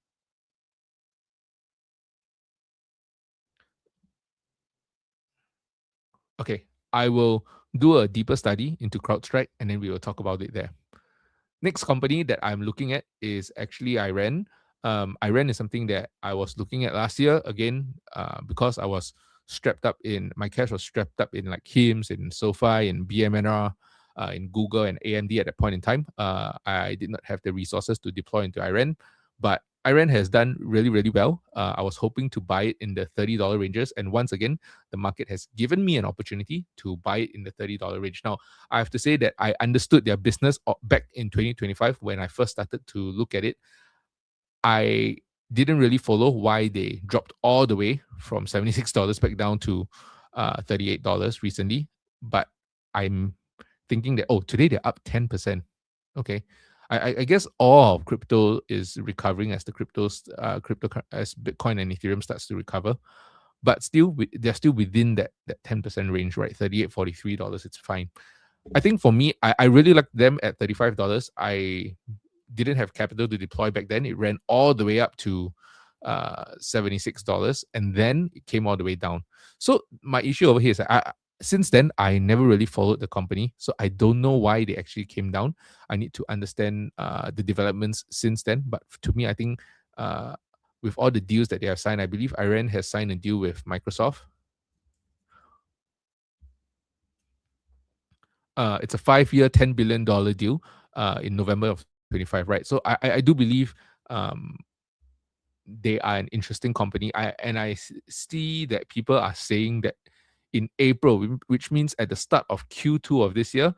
Okay, I will do a deeper study into CrowdStrike and then we will talk about it there. Next company that I'm looking at is actually Iran. Iran is something that I was looking at last year again because I was strapped up in my cash was strapped up in like HIMS, in SoFi, in BMNR, in Google and AMD at that point in time. I did not have the resources to deploy into Iran, but Iran has done really, really well. I was hoping to buy it in the $30 ranges, and once again, the market has given me an opportunity to buy it in the $30 range. Now, I have to say that I understood their business back in 2025 when I first started to look at it. I didn't really follow why they dropped all the way from $76 back down to $38 recently. But I'm thinking that, oh, today they're up 10%. Okay. I guess all of crypto is recovering as the as Bitcoin and Ethereum starts to recover. But still, they're still within that 10% range, right? $38, $43, it's fine. I think for me, I really like them at $35. I didn't have capital to deploy back then. It ran all the way up to $76, and then it came all the way down. So my issue over here is that since then, I never really followed the company. So I don't know why they actually came down. I need to understand the developments since then. But to me, I think with all the deals that they have signed, I believe Iran has signed a deal with Microsoft. It's a 5-year, $10 billion deal in November of 25, right? So I do believe they are an interesting company. I see that people are saying that in April, which means at the start of Q2 of this year,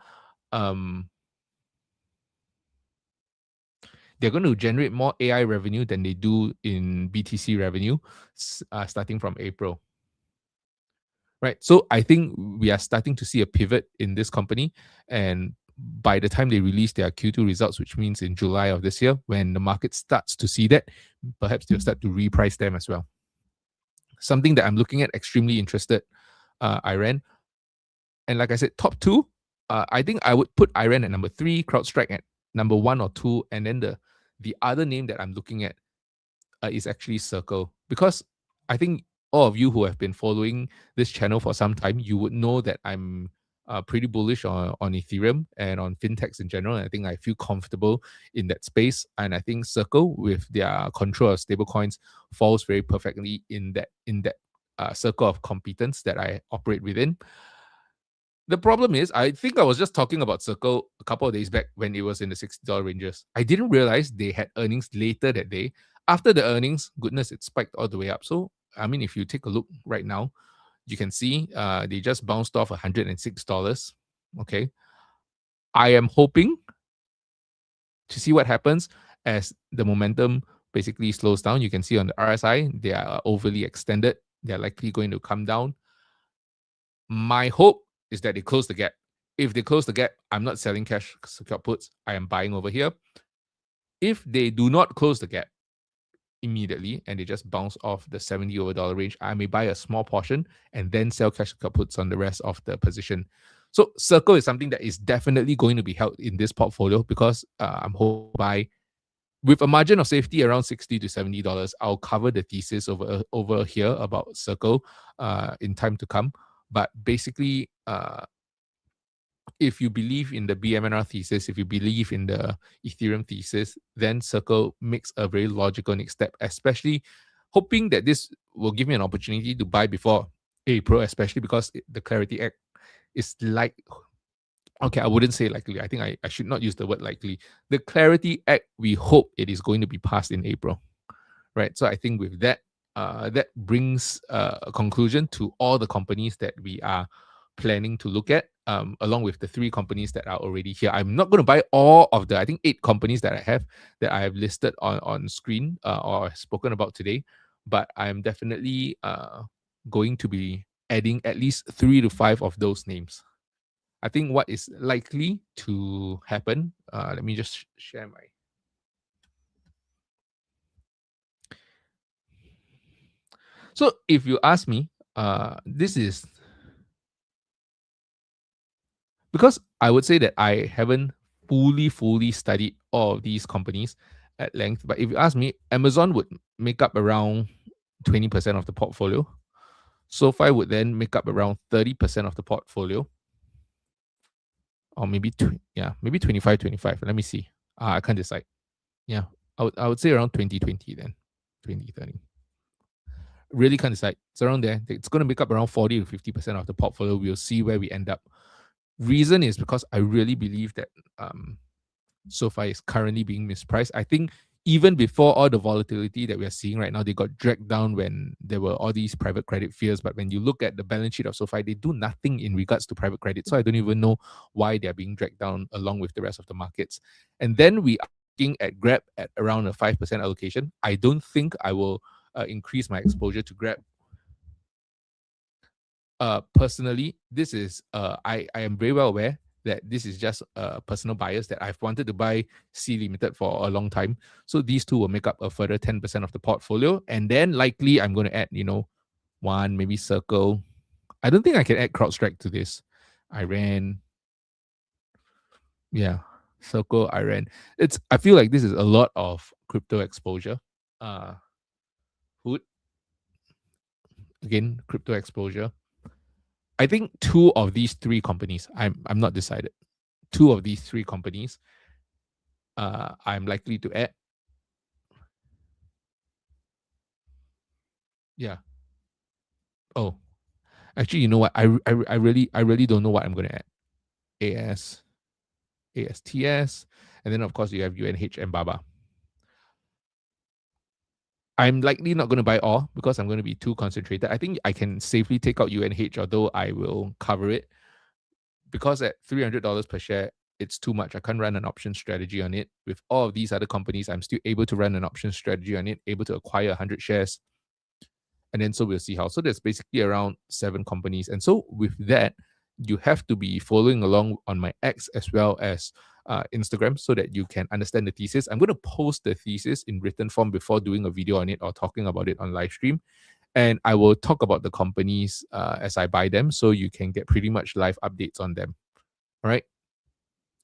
they're going to generate more AI revenue than they do in BTC revenue starting from April. Right. So I think we are starting to see a pivot in this company. And by the time they release their Q2 results, which means in July of this year, when the market starts to see that, perhaps they'll start to reprice them as well. Something that I'm looking at, extremely interested, Iran. And like I said, top two, I think I would put Iran at number 3, CrowdStrike at number 1 or 2, and then the other name that I'm looking at is actually Circle, because I think all of you who have been following this channel for some time, you would know that I'm pretty bullish on Ethereum and on fintechs in general. And I think I feel comfortable in that space, and I think Circle, with their control of stablecoins, falls very perfectly in that circle of competence that I operate within. The problem is, I think I was just talking about Circle a couple of days back when it was in the $60 ranges. I didn't realize they had earnings later that day. After the earnings, goodness, it spiked all the way up. So, I mean, if you take a look right now, you can see they just bounced off $106. Okay. I am hoping to see what happens as the momentum basically slows down. You can see on the RSI, they are overly extended. They're likely going to come down. My hope is that they close the gap. If they close the gap, I'm not selling cash secured puts. I am buying over here. If they do not close the gap immediately and they just bounce off the $70 over dollar range, I may buy a small portion and then sell cash secured puts on the rest of the position. So Circle is something that is definitely going to be held in this portfolio because I'm hoping by, with a margin of safety around $60 to $70, I'll cover the thesis over here about Circle in time to come. But basically, if you believe in the BMNR thesis, if you believe in the Ethereum thesis, then Circle makes a very logical next step, especially hoping that this will give me an opportunity to buy before April, especially because the Clarity Act is like, okay, I wouldn't say likely. I think I should not use the word likely. The Clarity Act, we hope it is going to be passed in April, right? So I think with that, that brings a conclusion to all the companies that we are planning to look at, along with the 3 companies that are already here. I'm not going to buy all of the, I think, 8 companies that I have listed on screen or spoken about today, but I'm definitely going to be adding at least 3 to 5 of those names. I think what is likely to happen, let me just share my. So if you ask me, this is because I would say that I haven't fully studied all of these companies at length. But if you ask me, Amazon would make up around 20% of the portfolio. SoFi would then make up around 30% of the portfolio. Or maybe, maybe 25, 25. Let me see. I can't decide. Yeah, I would say around 2020 then. 2030. Really can't decide. It's around there. It's going to make up around 40 to 50% of the portfolio. We'll see where we end up. Reason is because I really believe that SoFi is currently being mispriced. I think even before all the volatility that we are seeing right now, they got dragged down when there were all these private credit fears. But when you look at the balance sheet of SoFi, they do nothing in regards to private credit. So I don't even know why they're being dragged down along with the rest of the markets. And then we are looking at Grab at around a 5% allocation. I don't think I will increase my exposure to Grab. Personally, this is I am very well aware that this is just personal bias that I've wanted to buy C Limited for a long time. So these two will make up a further 10% of the portfolio. And then likely I'm going to add, one, maybe Circle. I don't think I can add CrowdStrike to this. Iran. Yeah. Circle, Iran. I feel like this is a lot of crypto exposure. Hood. Again, crypto exposure. I think 2 of these 3 companies, I'm not decided. 2 of these 3 companies, I'm likely to add. Yeah. Oh, actually, you know what? I really don't know what I'm going to add. ASTS, and then of course you have UNH and Baba. I'm likely not going to buy all because I'm going to be too concentrated. I think I can safely take out UNH, although I will cover it because at $300 per share, it's too much. I can't run an option strategy on it. With all of these other companies, I'm still able to run an option strategy on it, able to acquire 100 shares. And then so we'll see how. So there's basically around 7 companies. And so with that, you have to be following along on my X as well as Instagram so that you can understand the thesis. I'm going to post the thesis in written form before doing a video on it or talking about it on live stream. And I will talk about the companies as I buy them so you can get pretty much live updates on them. All right.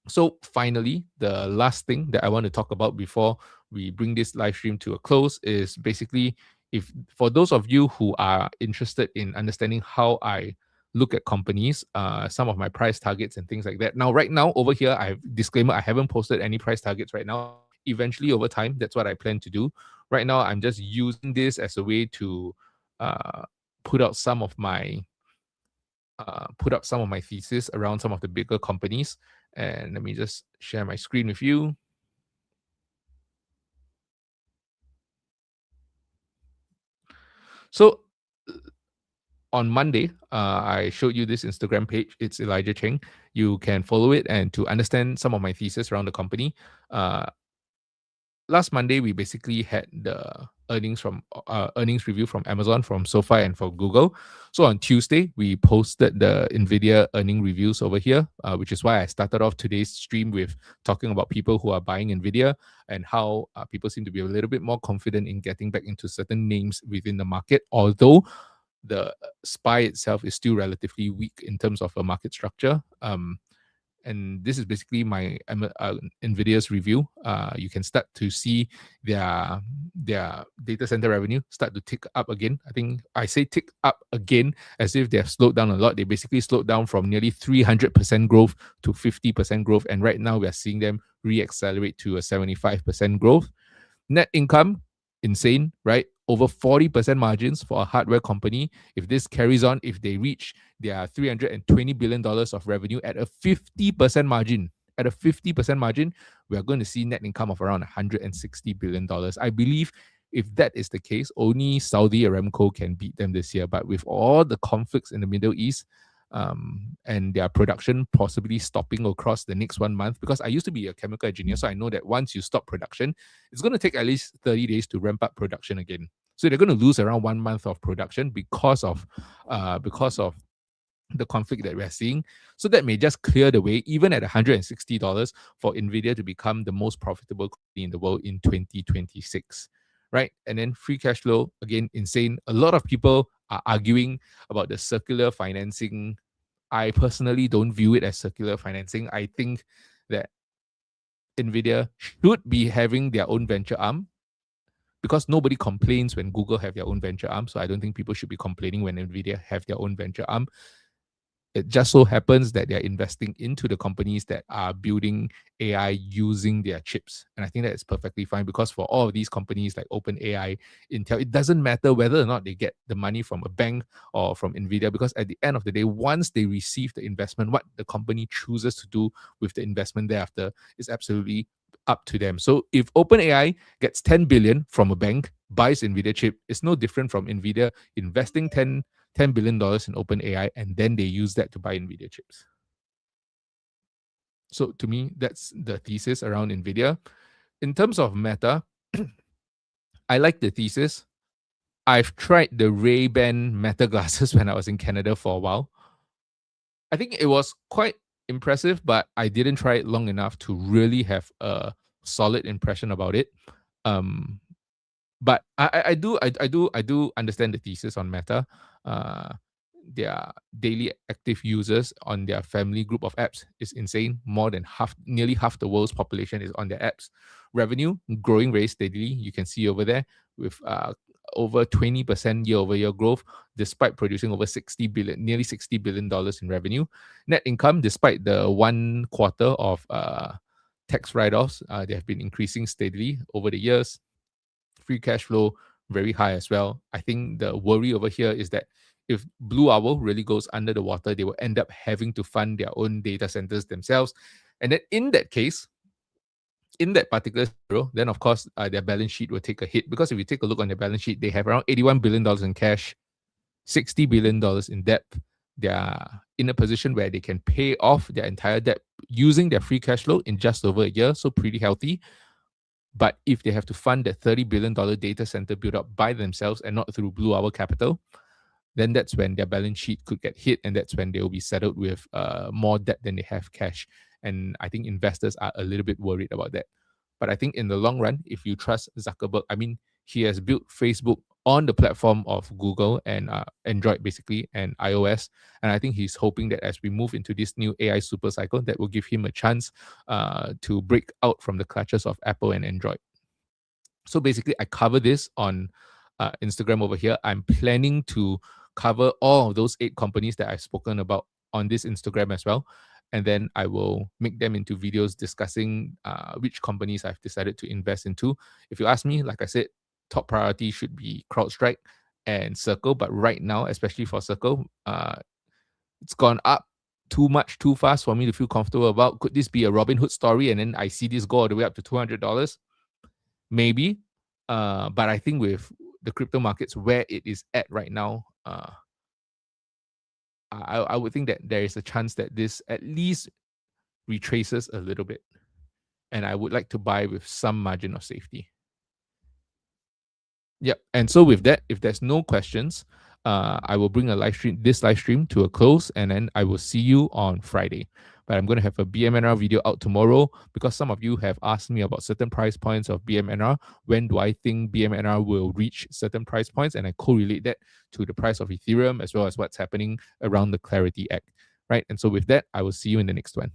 So finally, the last thing that I want to talk about before we bring this live stream to a close is basically if for those of you who are interested in understanding how I look at companies, some of my price targets and things like that. Now, right now over here, I have disclaimer, I haven't posted any price targets right now. Eventually over time, that's what I plan to do. Right now, I'm just using this as a way to put out some of my thesis around some of the bigger companies. And let me just share my screen with you. So on Monday, I showed you this Instagram page. It's Elijah Cheng. You can follow it and to understand some of my thesis around the company. Last Monday, we basically had the earnings review from Amazon, from SoFi, and from Google. So on Tuesday, we posted the NVIDIA earning reviews over here, which is why I started off today's stream with talking about people who are buying NVIDIA and how people seem to be a little bit more confident in getting back into certain names within the market, although the SPY itself is still relatively weak in terms of a market structure. and this is basically my Nvidia's review. You can start to see their data center revenue start to tick up again. I think I say tick up again as if they have slowed down a lot. They basically slowed down from nearly 300% growth to 50% growth, and right now we are seeing them re-accelerate to a 75% growth. Net income, insane, right? Over 40% margins for a hardware company. If this carries on, if they reach their $320 billion of revenue at a 50% margin, we are going to see net income of around $160 billion. I believe if that is the case, only Saudi Aramco can beat them this year. But with all the conflicts in the Middle East, and their production possibly stopping across the next 1 month, because I used to be a chemical engineer, so I know that once you stop production, it's going to take at least 30 days to ramp up production again. So they're going to lose around 1 month of production because of the conflict that we're seeing. So that may just clear the way, even at $160, for Nvidia to become the most profitable company in the world in 2026. Right? And then free cash flow, again, insane. A lot of people are arguing about the circular financing. I personally don't view it as circular financing. I think that Nvidia should be having their own venture arm, because nobody complains when Google have their own venture arm. So I don't think people should be complaining when Nvidia have their own venture arm. It just so happens that they're investing into the companies that are building AI using their chips. And I think that is perfectly fine, because for all of these companies like OpenAI, Intel, it doesn't matter whether or not they get the money from a bank or from Nvidia, because at the end of the day, once they receive the investment, what the company chooses to do with the investment thereafter is absolutely up to them. So if OpenAI gets 10 billion from a bank, buys Nvidia chip, it's no different from Nvidia investing $10 billion in OpenAI, and then they use that to buy Nvidia chips. So to me, that's the thesis around Nvidia. In terms of Meta, I like the thesis. I've tried the Ray-Ban Meta glasses when I was in Canada for a while. I think it was quite impressive, but I didn't try it long enough to really have a solid impression about it. But I do understand the thesis on Meta. Their daily active users on their family group of apps is insane. Nearly half the world's population is on their apps. Revenue growing very steadily. You can see over there with over 20% year-over-year growth, despite producing nearly $60 billion in revenue. Net income, despite the 1 quarter of tax write-offs, they have been increasing steadily over the years. Free cash flow, very high as well. I think the worry over here is that if Blue Owl really goes under the water, they will end up having to fund their own data centers themselves. And then in that case, in that particular scenario, then of course their balance sheet will take a hit, because if you take a look on their balance sheet, they have around $81 billion in cash, $60 billion in debt. They are in a position where they can pay off their entire debt using their free cash flow in just over a year, so pretty healthy. But if they have to fund that $30 billion data center built up by themselves and not through Blue Owl Capital, then that's when their balance sheet could get hit, and that's when they'll be settled with more debt than they have cash. And I think investors are a little bit worried about that. But I think in the long run, if you trust Zuckerberg, I mean, he has built Facebook on the platform of Google and Android basically, and iOS. And I think he's hoping that as we move into this new AI super cycle, that will give him a chance to break out from the clutches of Apple and Android. So basically, I cover this on Instagram over here. I'm planning to cover all of those 8 companies that I've spoken about on this Instagram as well. And then I will make them into videos discussing which companies I've decided to invest into. If you ask me, like I said, top priority should be CrowdStrike and Circle. But right now, especially for Circle, it's gone up too much, too fast for me to feel comfortable about. Could this be a Robin Hood story? And then I see this go all the way up to $200? Maybe. But I think with the crypto markets where it is at right now, I would think that there is a chance that this at least retraces a little bit. And I would like to buy with some margin of safety. Yep. And so with that, if there's no questions, I will bring this live stream to a close, and then I will see you on Friday. But I'm going to have a BMNR video out tomorrow, because some of you have asked me about certain price points of BMNR. When do I think BMNR will reach certain price points? And I correlate that to the price of Ethereum, as well as what's happening around the Clarity Act. Right. And so with that, I will see you in the next one.